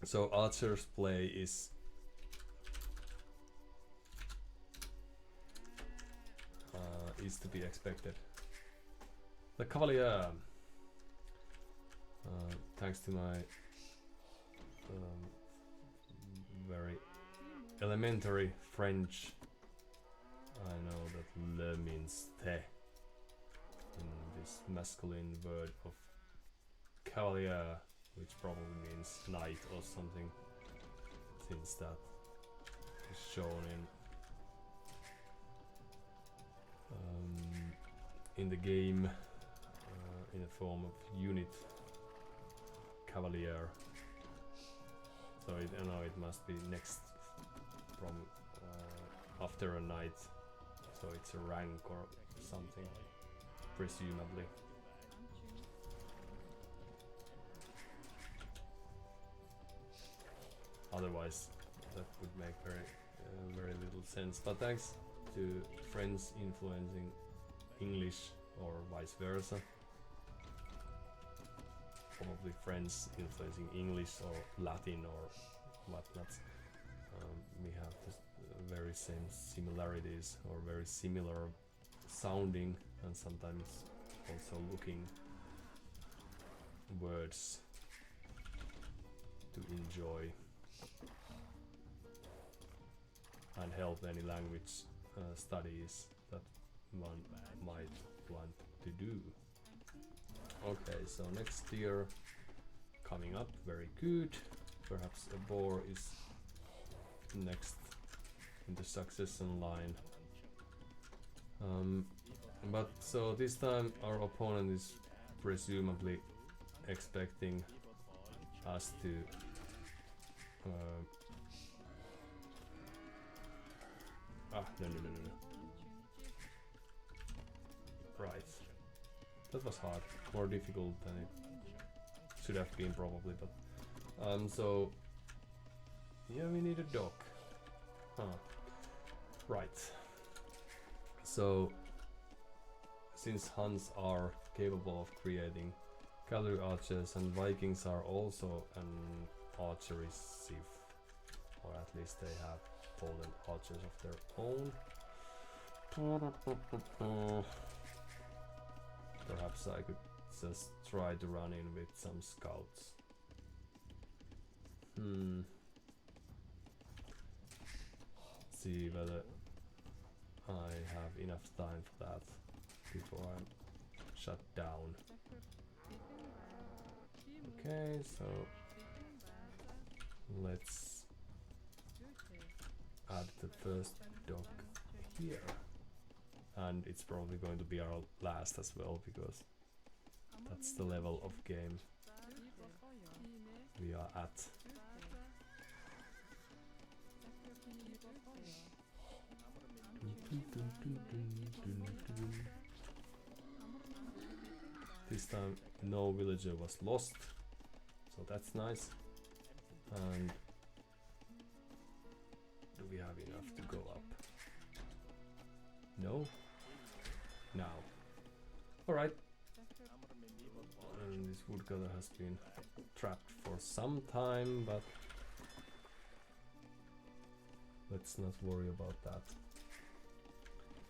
So archer's play is to be expected. The Cavalier, thanks to my very elementary French, I know that le means te in this masculine word of cavalier, which probably means knight or something, since that is shown in the game in the form of unit cavalier. So it must be next from after a knight, so it's a rank or something, presumably. Otherwise, that would make very little sense. But thanks to friends influencing English or vice versa. Probably friends influencing English or Latin or whatnot. We have the very same similarities or very similar sounding and sometimes also looking words to enjoy and help any language studies that one might want to do. Okay, so next tier coming up, very good. Perhaps a boar is next in the succession line. But so this time our opponent is presumably expecting us to no. Right. That was hard. More difficult than it should have been probably, but So yeah, we need a dock. Huh. Right. So since Huns are capable of creating cavalry archers and Vikings are also an archery civ, or at least they have potent archers of their own. Perhaps I could just try to run in with some scouts. See whether I have enough time for that before I'm shut down. Okay, so let's add the first dock here. And it's probably going to be our last as well, because that's the level of game we are at. This time no villager was lost, so that's nice. And do we have enough to go up? No? Now. Alright. And this woodcutter has been trapped for some time, but let's not worry about that.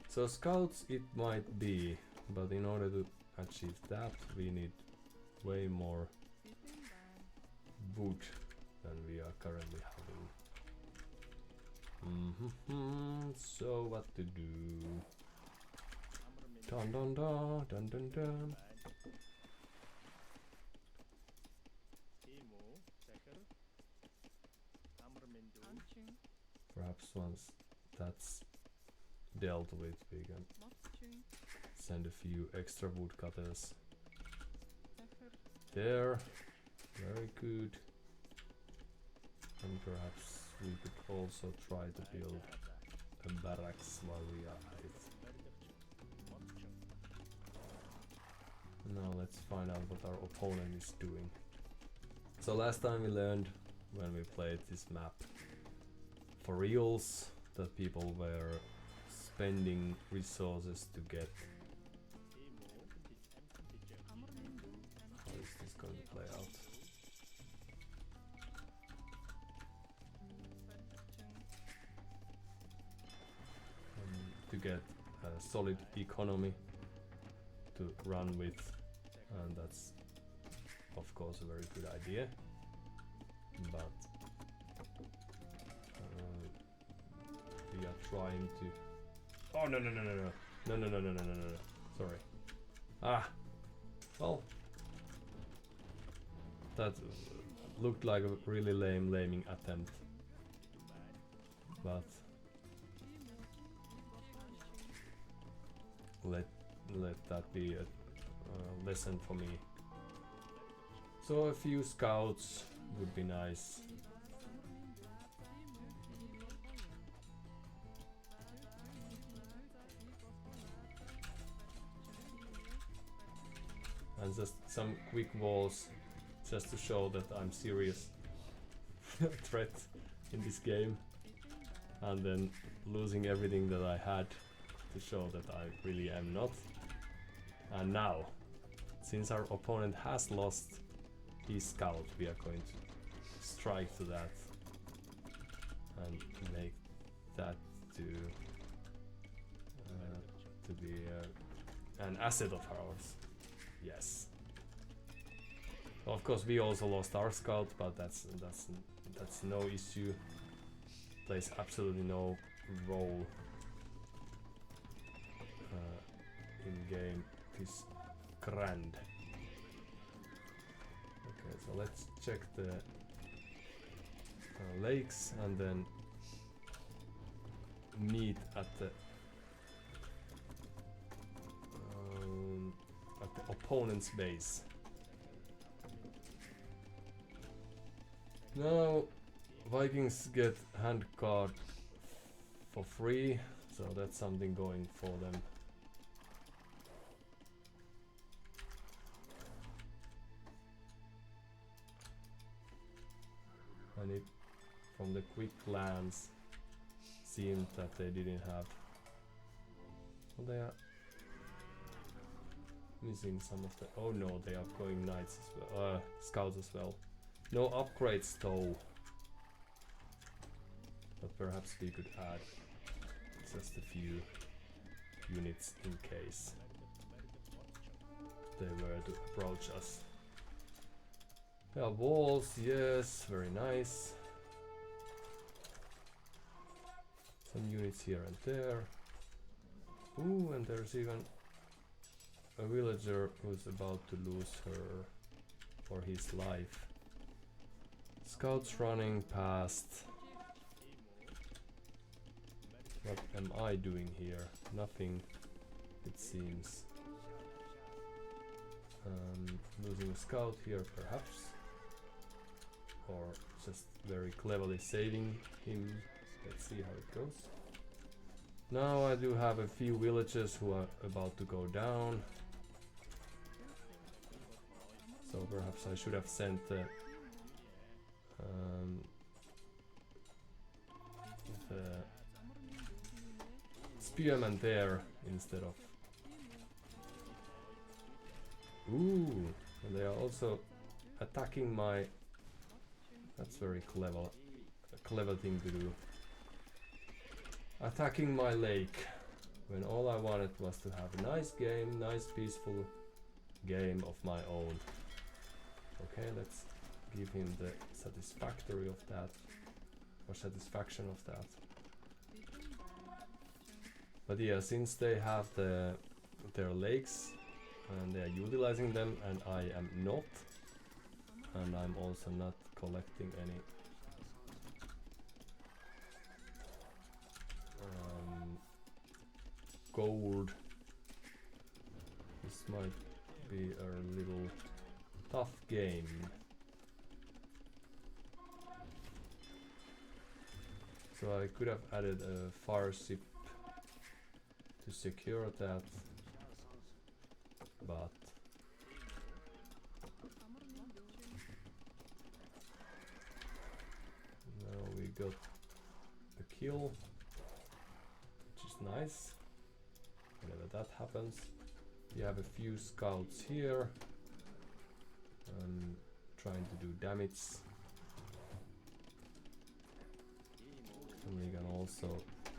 So scouts it might be, but in order to achieve that we need way more wood than we are currently having. So what to do? Dun dun dun dun dun dun. Perhaps once that's dealt with, we can send a few extra woodcutters there. Very good. And perhaps we could also try to build a barracks while we are at it. Now let's find out what our opponent is doing. So last time we learned, when we played this map for reals, that people were spending resources to get. How is this going to play out? To get a solid economy to run with, and that's of course a very good idea, but we are trying to. Oh no no no no no no no no no no no no! Sorry. Well, that looked like a really lame attempt, but let that be a lesson for me. So a few scouts would be nice. And just some quick walls, just to show that I'm serious threat in this game, and then losing everything that I had to show that I really am not. And now, since our opponent has lost his scout, we are going to strike to that and make that to be an asset of ours. Yes. Well, of course, we also lost our scout, but that's no issue. Plays absolutely no role in game. It is grand. Okay, so let's check the lakes and then meet at the opponent's base. Now Vikings get hand guard for free, so that's something going for them. And it, from the quick glance, seemed that they didn't have. Well, they are missing some of the. Oh no, they are going knights as well. Scouts as well. No upgrades though. But perhaps we could add just a few units in case they were to approach us. Yeah, walls, yes, very nice. Some units here and there. Ooh, and there's even a villager who's about to lose her or his life. Scouts running past. What am I doing here? Nothing, it seems. Losing a scout here, perhaps. Or just very cleverly saving him. Let's see how it goes. Now I do have a few villagers who are about to go down. So perhaps I should have sent the spearman there instead of. Ooh, and they are also attacking my. That's very clever. A clever thing to do. Attacking my lake when all I wanted was to have a nice game, nice peaceful game of my own. Okay, let's give him the satisfactory of that, or satisfaction of that. But yeah, since they have their lakes and they are utilizing them and I am not, and I'm also not collecting any gold, this might be a little tough game. So I could have added a fire ship to secure that, but now we got a kill, which is nice. Whenever that happens, we have a few scouts here trying to do damage. And we can also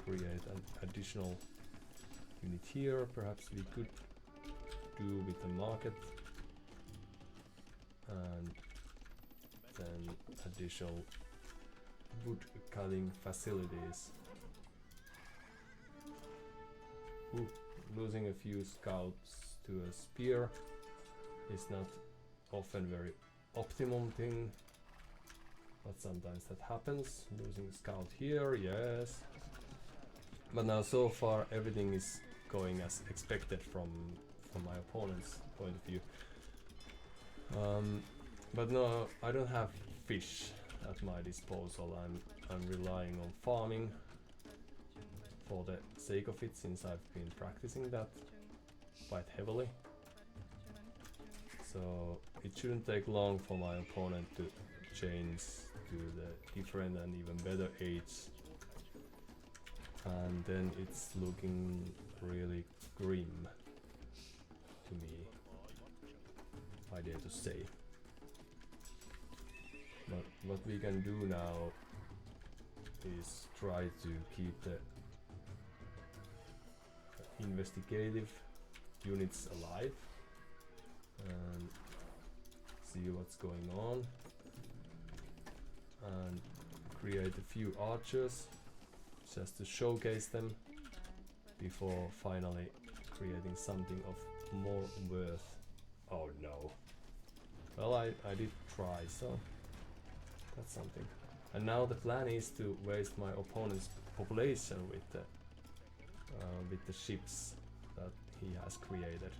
create an additional unit here. Perhaps we could do with the market and then additional wood cutting facilities. Ooh, losing a few scouts to a spear is not often very optimum thing, but sometimes that happens. Losing a scout here, yes. But now so far everything is going as expected from my opponent's point of view. But no, I don't have fish at my disposal. I'm relying on farming for the sake of it, since I've been practicing that quite heavily. So it shouldn't take long for my opponent to change to the different and even better aids. And then it's looking really grim to me, I dare to say. But what we can do now is try to keep the investigative units alive and see what's going on, and create a few archers just to showcase them before finally creating something of more worth. Oh no. Well, I did try, so that's something. And now the plan is to waste my opponent's population with the ships that he has created,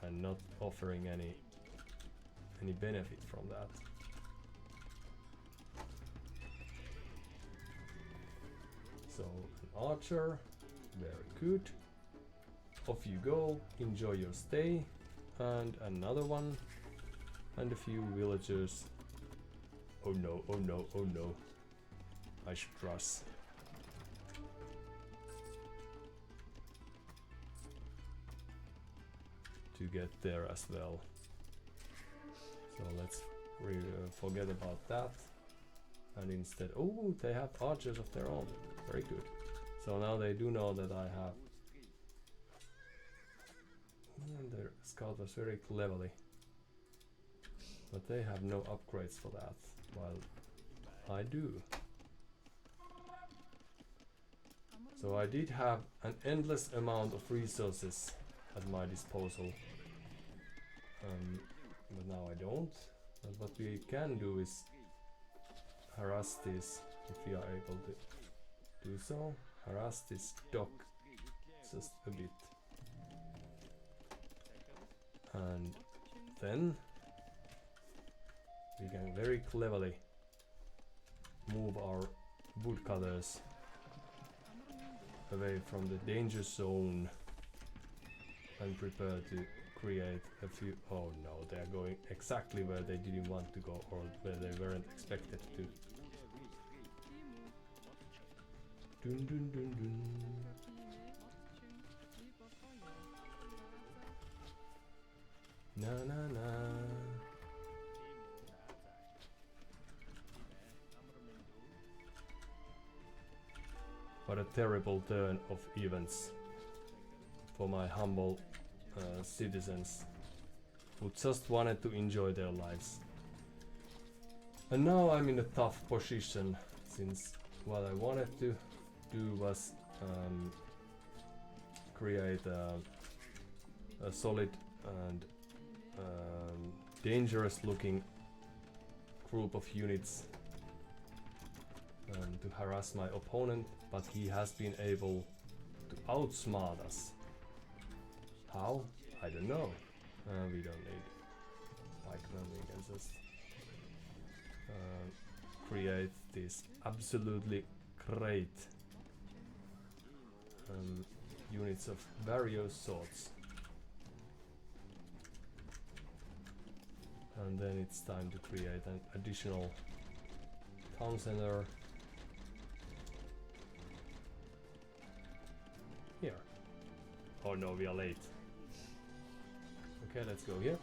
and not offering any benefit from that. So an archer, very good. Off you go, enjoy your stay, and another one, and a few villagers Oh no, oh no, oh no. I should rush. To get there as well. So let's forget about that. And instead, oh, they have archers of their own. Very good. So now they do know that I have. And their scout was very cleverly. But they have no upgrades for that, while I do. So I did have an endless amount of resources at my disposal. But now I don't. But what we can do is harass this, if we are able to do so. Harass this dock just a bit. And then we can very cleverly move our woodcutters away from the danger zone and prepare to create a few. Oh no, they are going exactly where they didn't want to go, or where they weren't expected to. Dun dun dun dun. Na na na. What a terrible turn of events for my humble citizens who just wanted to enjoy their lives. And now I'm in a tough position, since what I wanted to do was create a solid and dangerous looking group of units to harass my opponent, but he has been able to outsmart us. How? I don't know. We don't need pikemen, we can just create these absolutely great units of various sorts. And then it's time to create an additional town center here. Oh no, we are late. Okay, let's go here.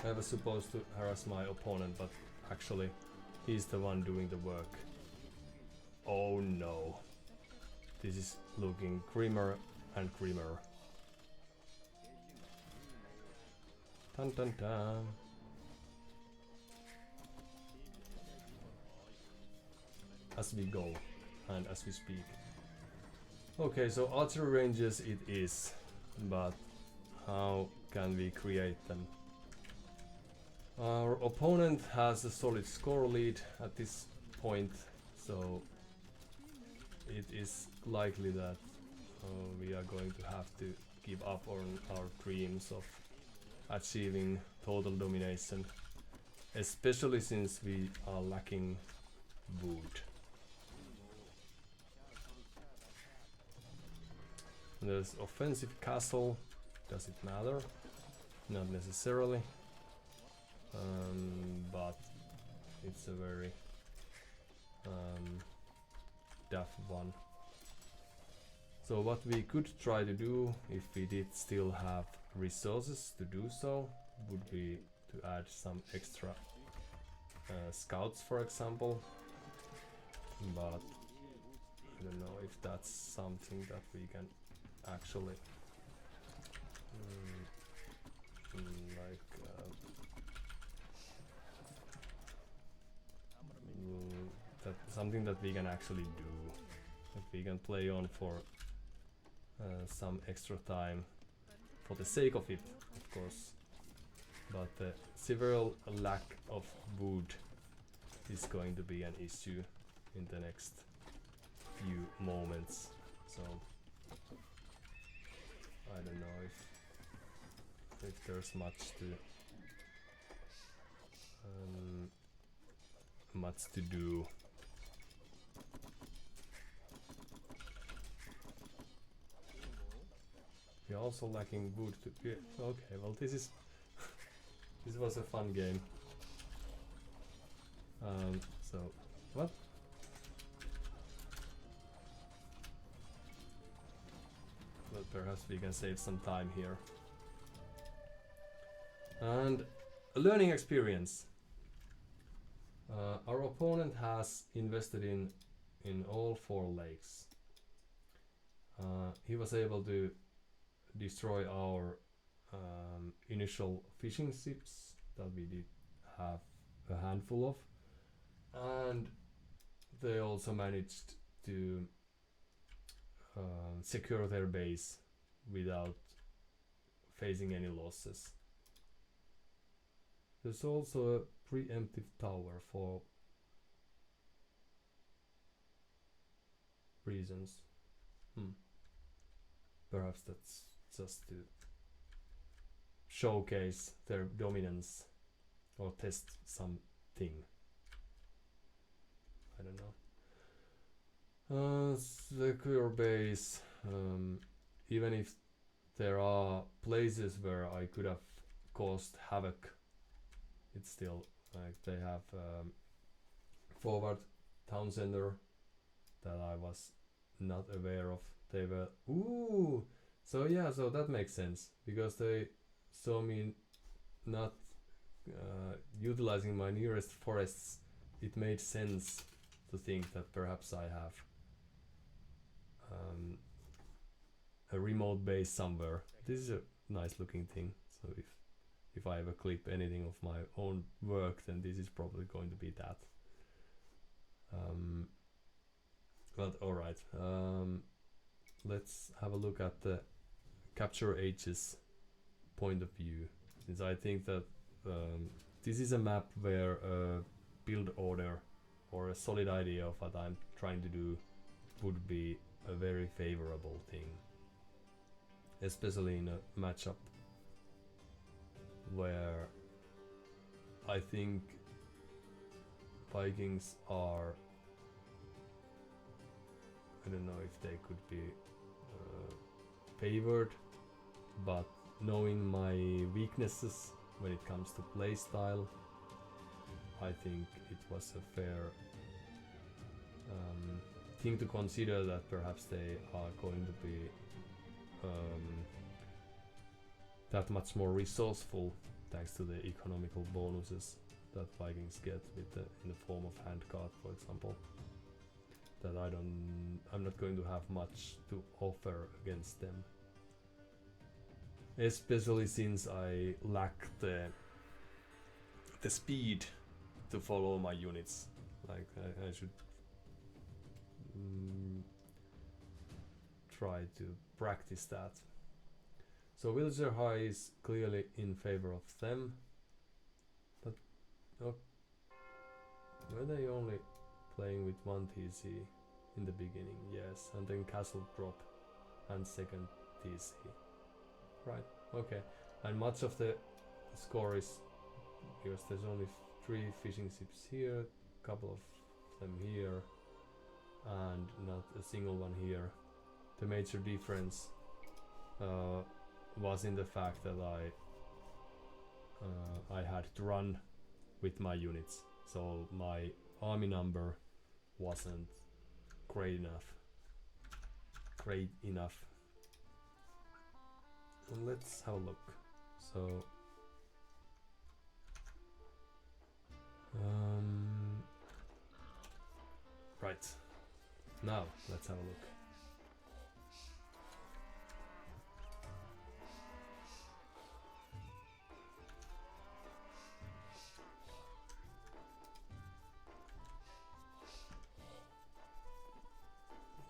I was supposed to harass my opponent, but actually he's the one doing the work. Oh no. This is looking grimmer and grimmer. Dun dun dun. As we go and as we speak. Okay, so archery ranges it is, but how can we create them? Our opponent has a solid score lead at this point, so it is likely that we are going to have to give up on our dreams of achieving total domination, especially since we are lacking wood. There's offensive castle. Does it matter? Not necessarily, but it's a very tough one. So what we could try to do, if we did still have resources to do so, would be to add some extra scouts, for example, but I don't know if that's something that we can actually that's something that we can actually do, that we can play on for some extra time, for the sake of it, of course. But the severe lack of wood is going to be an issue in the next few moments. So I don't know if there's much to do. We're also lacking wood to. Yeah, okay, well this is this was a fun game. So, what? But perhaps we can save some time here. And a learning experience. Our opponent has invested in all 4 lakes. He was able to destroy our initial fishing ships that we did have a handful of, and they also managed to secure their base without facing any losses. There's also a preemptive tower for reasons. Perhaps that's just to showcase their dominance or test something. I don't know. Secure base. Even if there are places where I could have caused havoc, it's still like they have forward town center that I was not aware of. They were so yeah, so that makes sense because they saw me not utilizing my nearest forests. It made sense to think that perhaps I have a remote base somewhere. This is a nice looking thing, so if I ever clip anything of my own work, then this is probably going to be that. But alright, let's have a look at the capture H's point of view, since I think that this is a map where a build order or a solid idea of what I'm trying to do would be a very favorable thing, especially in a matchup where I think Vikings are, I don't know if they could be favored, but knowing my weaknesses when it comes to playstyle, I think it was a fair thing to consider that perhaps they are going to be that much more resourceful thanks to the economical bonuses that Vikings get with in the form of handcart, for example. That I'm not going to have much to offer against them, especially since I lack the speed to follow my units. Like I should try to practice that. So villager high is clearly in favor of them, but were they only playing with 1 TC in the beginning? Yes, and then castle drop and 2nd TC. Right, okay. And much of the score is because there's only 3 fishing ships here, couple of them here, and not a single one here. The major difference was in the fact that I had to run with my units, so my army number wasn't great enough. And let's have a look. So right, now let's have a look.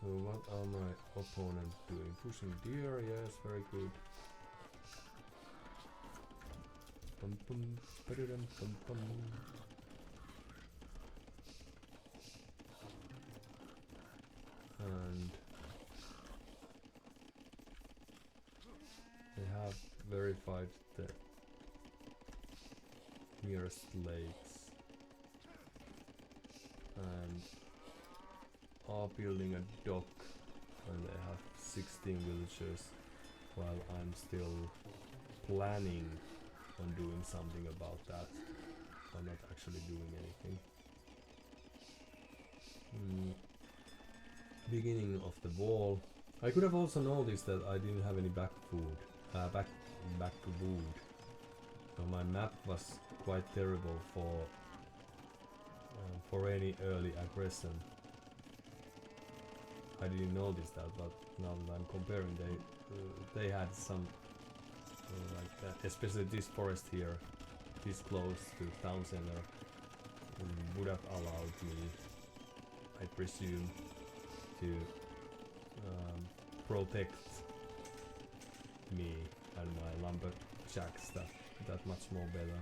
So what are my opponents doing? Pushing deer, yes, very good. Bum bum, ba-da-dum, bum bum. And they have verified the nearest lakes and are building a dock, and they have 16 villagers, while I'm still planning on doing something about that. I'm not actually doing anything. beginning of the wall. I could have also noticed that I didn't have any back food, back wood. So my map was quite terrible for any early aggression. I didn't notice that, but now that I'm comparing, they had some like that. Especially this forest here, this close to town center, would have allowed me, I presume, to protect me and my lumberjacks that much more better.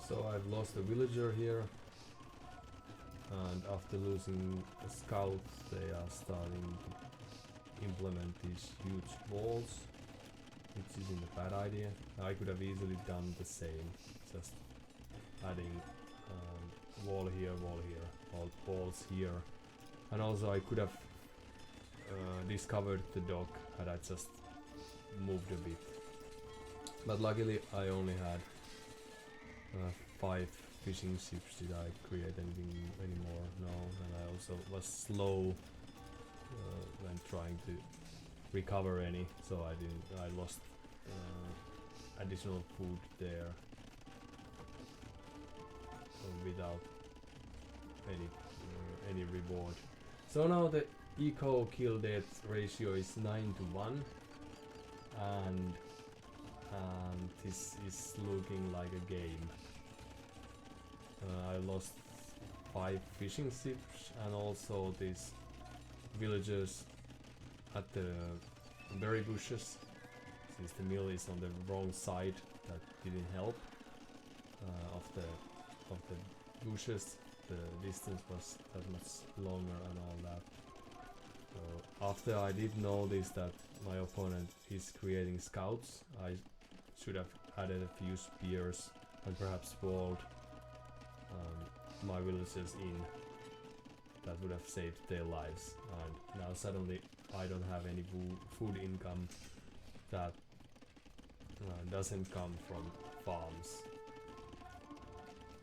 So I've lost a villager here, and after losing a scout, they are starting to implement these huge walls, which isn't a bad idea. I could have easily done the same, just adding wall here, walls here, and also I could have discovered the dog had I just moved a bit. But luckily I only had 5 fishing ships. Did I create anything anymore? No, and I also was slow when trying to recover any, so I lost additional food there without any reward. So now the eco kill death ratio is 9:1, and this is looking like a game. I lost 5 fishing ships and also these villagers at the berry bushes. Since the mill is on the wrong side, that didn't help. Of the bushes, the distance was that much longer and all that. So after I did notice that my opponent is creating scouts, I should have added a few spears and perhaps walled my villagers in. That would have saved their lives, and now suddenly I don't have any food income that doesn't come from farms.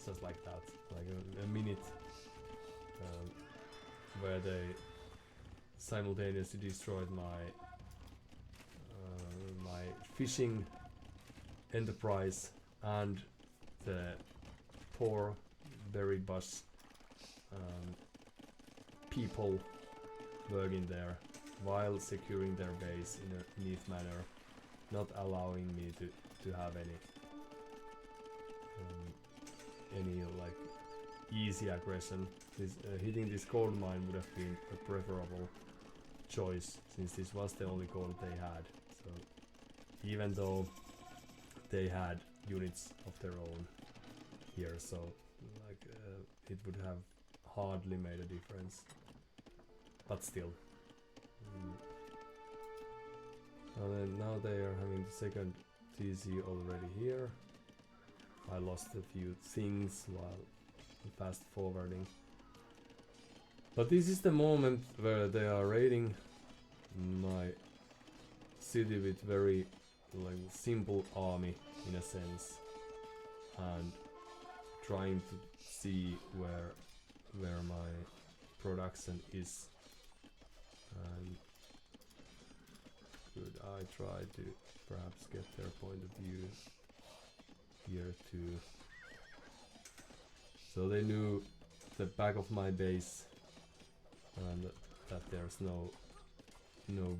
Just like that, like a minute where they simultaneously destroyed my my fishing enterprise and the poor berry bush people working there while securing their base in a neat manner, not allowing me to have any like easy aggression. Hitting this gold mine would have been a preferable choice, since this was the only gold they had. So even though they had units of their own here, so like it would have hardly made a difference, but still. And then now they are having the second TC already here. I lost a few things while fast forwarding, but this is the moment where they are raiding my city with very like simple army in a sense, and trying to see where my production is. And could I try to perhaps get their point of view here too? So they knew the back of my base and that there's no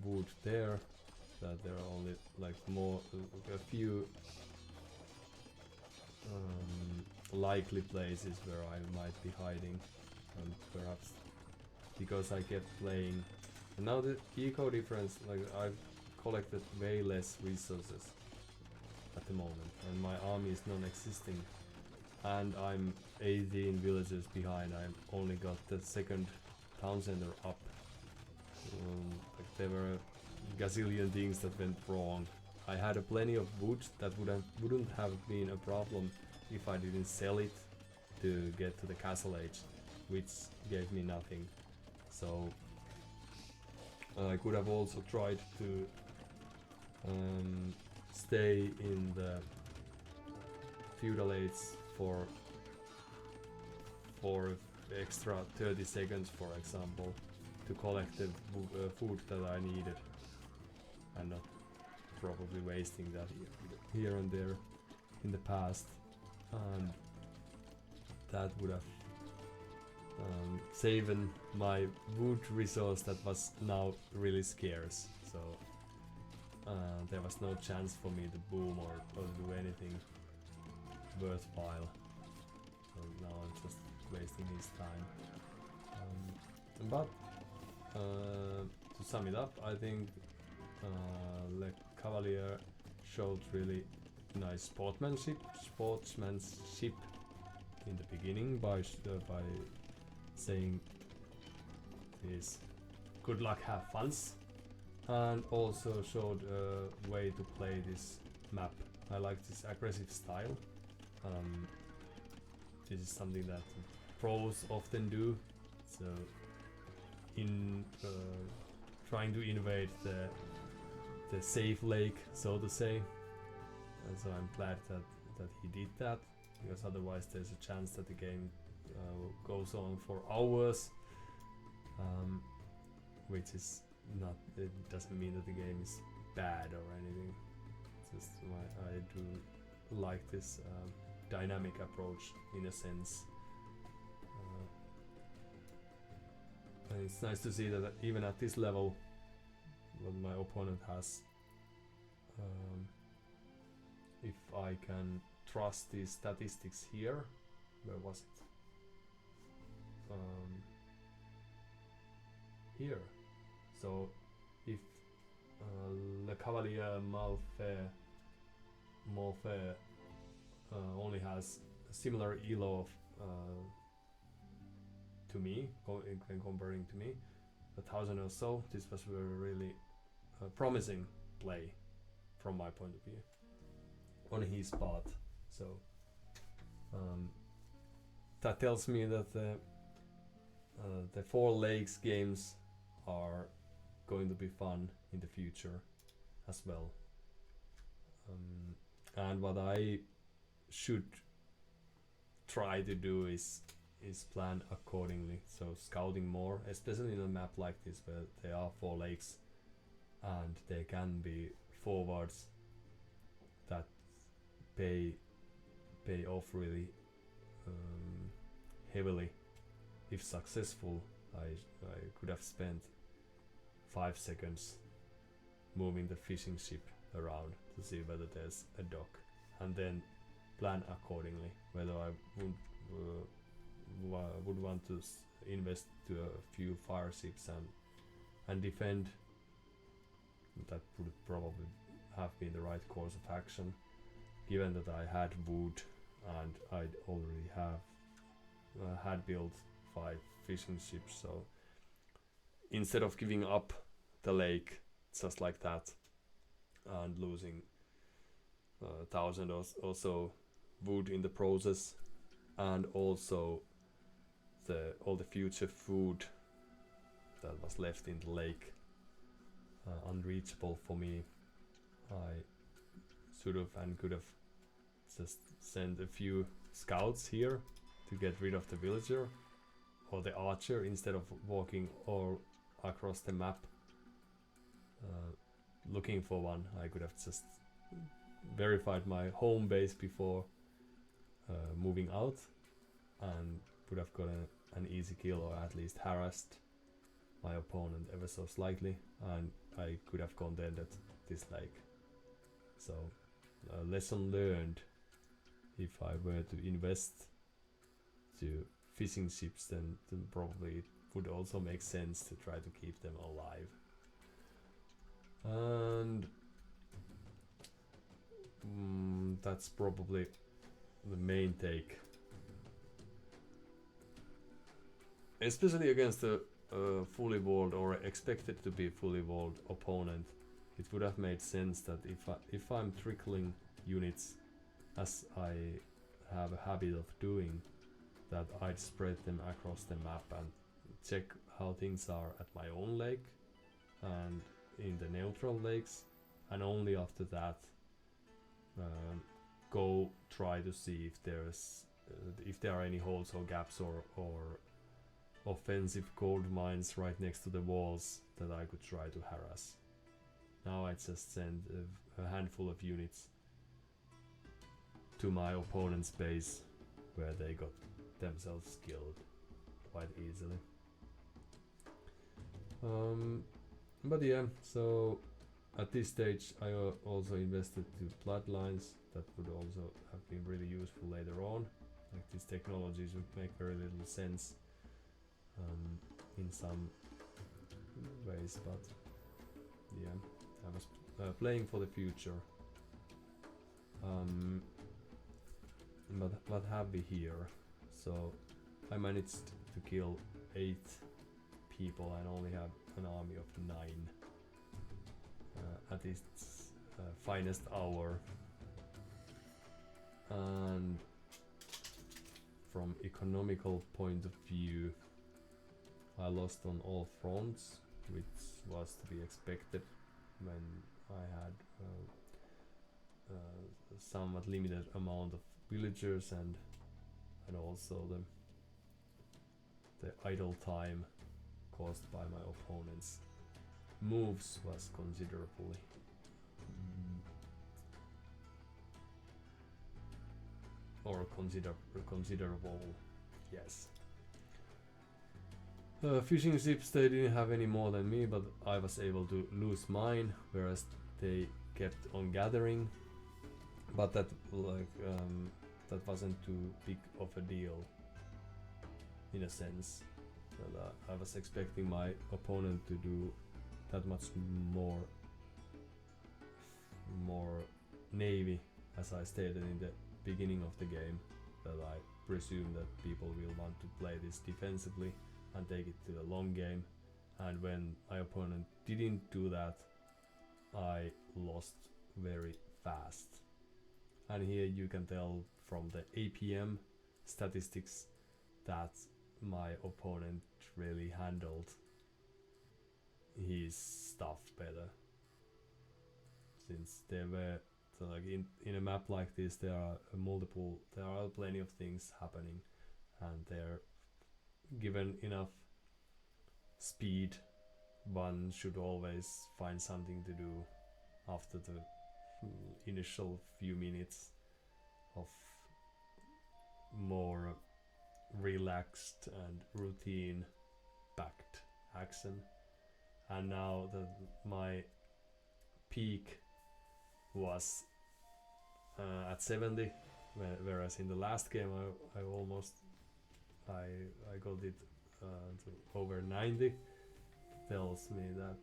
wood there, that there are only like a few likely places where I might be hiding, and perhaps because I kept playing. And now the eco difference, like I've collected way less resources at the moment, and my army is non-existing, and I'm 18 villages behind. I only got the second town center up. Like there were a gazillion things that went wrong. I had plenty of wood that wouldn't have been a problem if I didn't sell it to get to the castle age, which gave me nothing. So I could have also tried to stay in the feudal age for for extra 30 seconds, for example, to collect the food that I needed, and not probably wasting that here and there in the past, and that would have saved my wood resource that was now really scarce. So there was no chance for me to boom or do anything worthwhile. So now I'm just wasting his time. But to sum it up, I think LeChevalier showed really nice sportsmanship in the beginning by saying this good luck, have funs, and also showed a way to play this map. I like this aggressive style. This is something that pros often do. So in trying to invade the safe lake, so to say. And so I'm glad that he did that, because otherwise there's a chance that the game goes on for hours, which is not, it doesn't mean that the game is bad or anything. It's just I do like this dynamic approach in a sense. And it's nice to see that even at this level, what my opponent has, if I can trust these statistics here, where was it? Here. So if LeChevalierMal-Fait only has a similar elo of to me, when comparing to me, 1,000 or so, this was a really promising play from my point of view on his part. So that tells me that the 4 lakes games are going to be fun in the future as well. And what I should try to do is plan accordingly. So scouting more, especially in a map like this where there are 4 lakes and there can be forwards that pay off really heavily. If successful, I could have spent 5 seconds moving the fishing ship around to see whether there's a dock, and then plan accordingly whether I would want to invest to a few fire ships and defend. That would probably have been the right course of action, given that I had wood and I'd already had built 5 fishing ships. So instead of giving up the lake just like that and losing 1,000 or so wood in the process, and also all the future food that was left in the lake unreachable for me, I should have and could have just sent a few scouts here to get rid of the villager or the archer instead of walking or across the map looking for one. I could have just verified my home base before moving out and would have gotten an easy kill, or at least harassed my opponent ever so slightly, and I could have contended this lake. So lesson learned: if I were to invest to fishing ships, then probably it would also make sense to try to keep them alive. And that's probably the main take, especially against a fully walled or expected to be fully walled opponent. It would have made sense that if I'm trickling units, as I have a habit of doing, that I'd spread them across the map and check how things are at my own lake and in the neutral lakes, and only after that go try to see if there's if there are any holes or gaps or offensive gold mines right next to the walls that I could try to harass. Now I just send a handful of units to my opponent's base where they got themselves killed quite easily. But yeah, so at this stage I also invested to bloodlines that would also have been really useful later on. Like these technologies would make very little sense in some ways, but yeah, I was playing for the future. But what have we here? So I managed to kill 8 people and only have an army of 9 at its finest hour. And from economical point of view, I lost on all fronts, which was to be expected when I had somewhat limited amount of villagers and also the idle time caused by my opponent's moves was considerably considerable, yes. Fishing ships, they didn't have any more than me, but I was able to lose mine, whereas they kept on gathering. But that that wasn't too big of a deal, in a sense. That I was expecting my opponent to do that much more navy, as I stated in the beginning of the game, that I presume that people will want to play this defensively and take it to the long game. And when my opponent didn't do that, I lost very fast. And here you can tell from the APM statistics that my opponent really handled his stuff better, since there were, so like in a map like this, there are plenty of things happening, and they're given enough speed, one should always find something to do after the initial few minutes of more relaxed and routine backed action. And now that my peak was at 70, whereas in the last game I got it to over 90, tells me that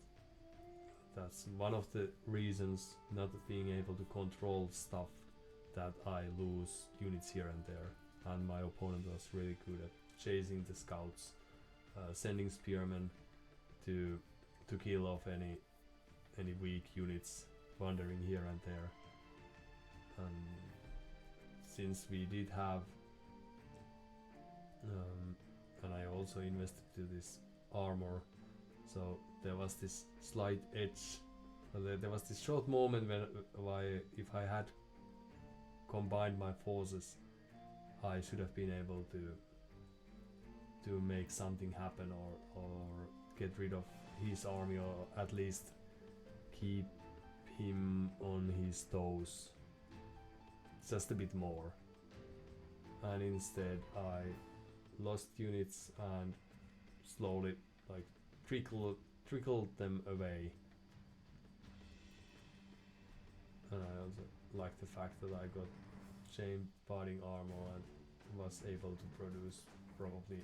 that's one of the reasons, not being able to control stuff, that I lose units here and there. And my opponent was really good at chasing the scouts, sending spearmen to kill off any weak units wandering here and there. Since we did have and I also invested to this armor, so there was this slight edge. There was this short moment when if I had combined my forces, I should have been able to make something happen, or get rid of his army, or at least keep him on his toes just a bit more. And instead I lost units and slowly like trickled them away. And I also like the fact that I got chain parting armor and was able to produce probably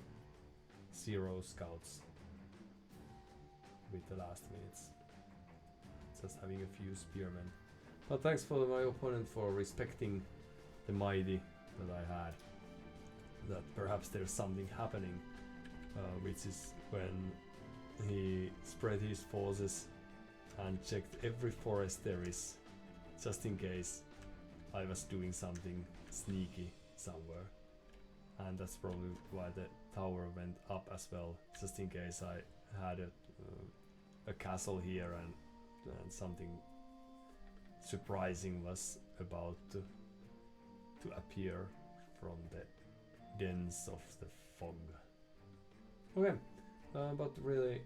0 scouts with the last minutes, just having a few spearmen. But thanks for my opponent for respecting the mighty that I had, that perhaps there's something happening, which is when he spread his forces and checked every forest there is, just in case I was doing something sneaky somewhere. And that's probably why the tower went up as well, just in case I had a castle here and something surprising was about to appear from the dense of the fog. Okay, but really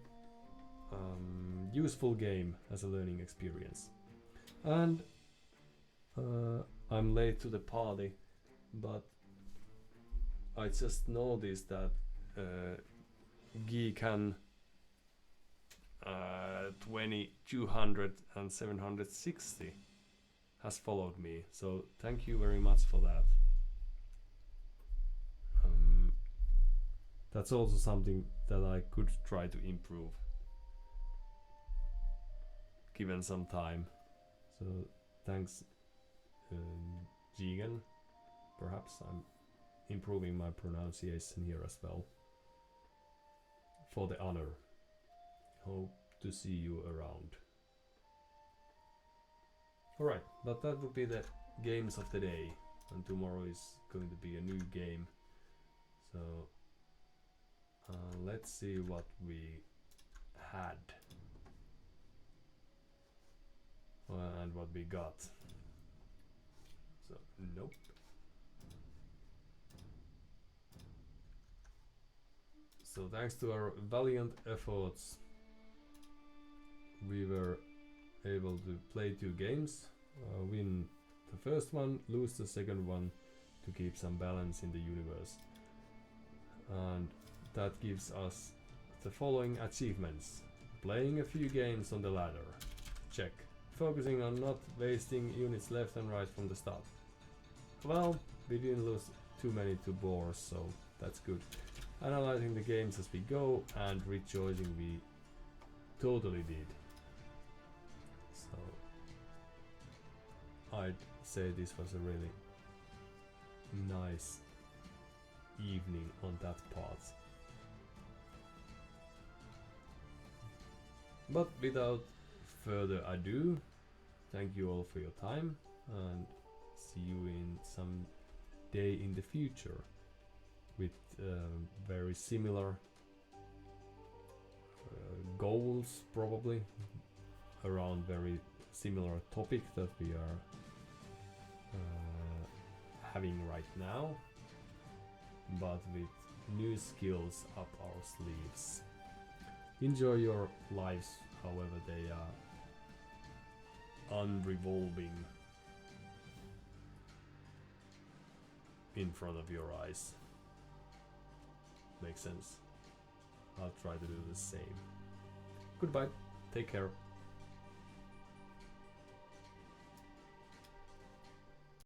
useful game as a learning experience. And I'm late to the party, but I just noticed that Geekan 20, 200 and 760 has followed me, so thank you very much for that. That's also something that I could try to improve given some time. So thanks, Jigen. Perhaps I'm improving my pronunciation here as well. For the honor. Hope to see you around. Alright, but that would be the games of the day. And tomorrow is going to be a new game. So let's see what we had. And what we got. So, nope. So thanks to our valiant efforts, we were able to play 2 games, win the first one, lose the second one, to keep some balance in the universe. And that gives us the following achievements. Playing a few games on the ladder. Check. Focusing on not wasting units left and right from the start. Well, we didn't lose too many to boars, so that's good. Analyzing the games as we go, and rejoicing we totally did. So I'd say this was a really nice evening on that part. But without further ado, thank you all for your time, and see you in some day in the future with very similar goals, probably around very similar topic that we are having right now, but with new skills up our sleeves. Enjoy your lives however they are unrevolving in front of your eyes. Makes sense. I'll try to do the same. Goodbye. Take care.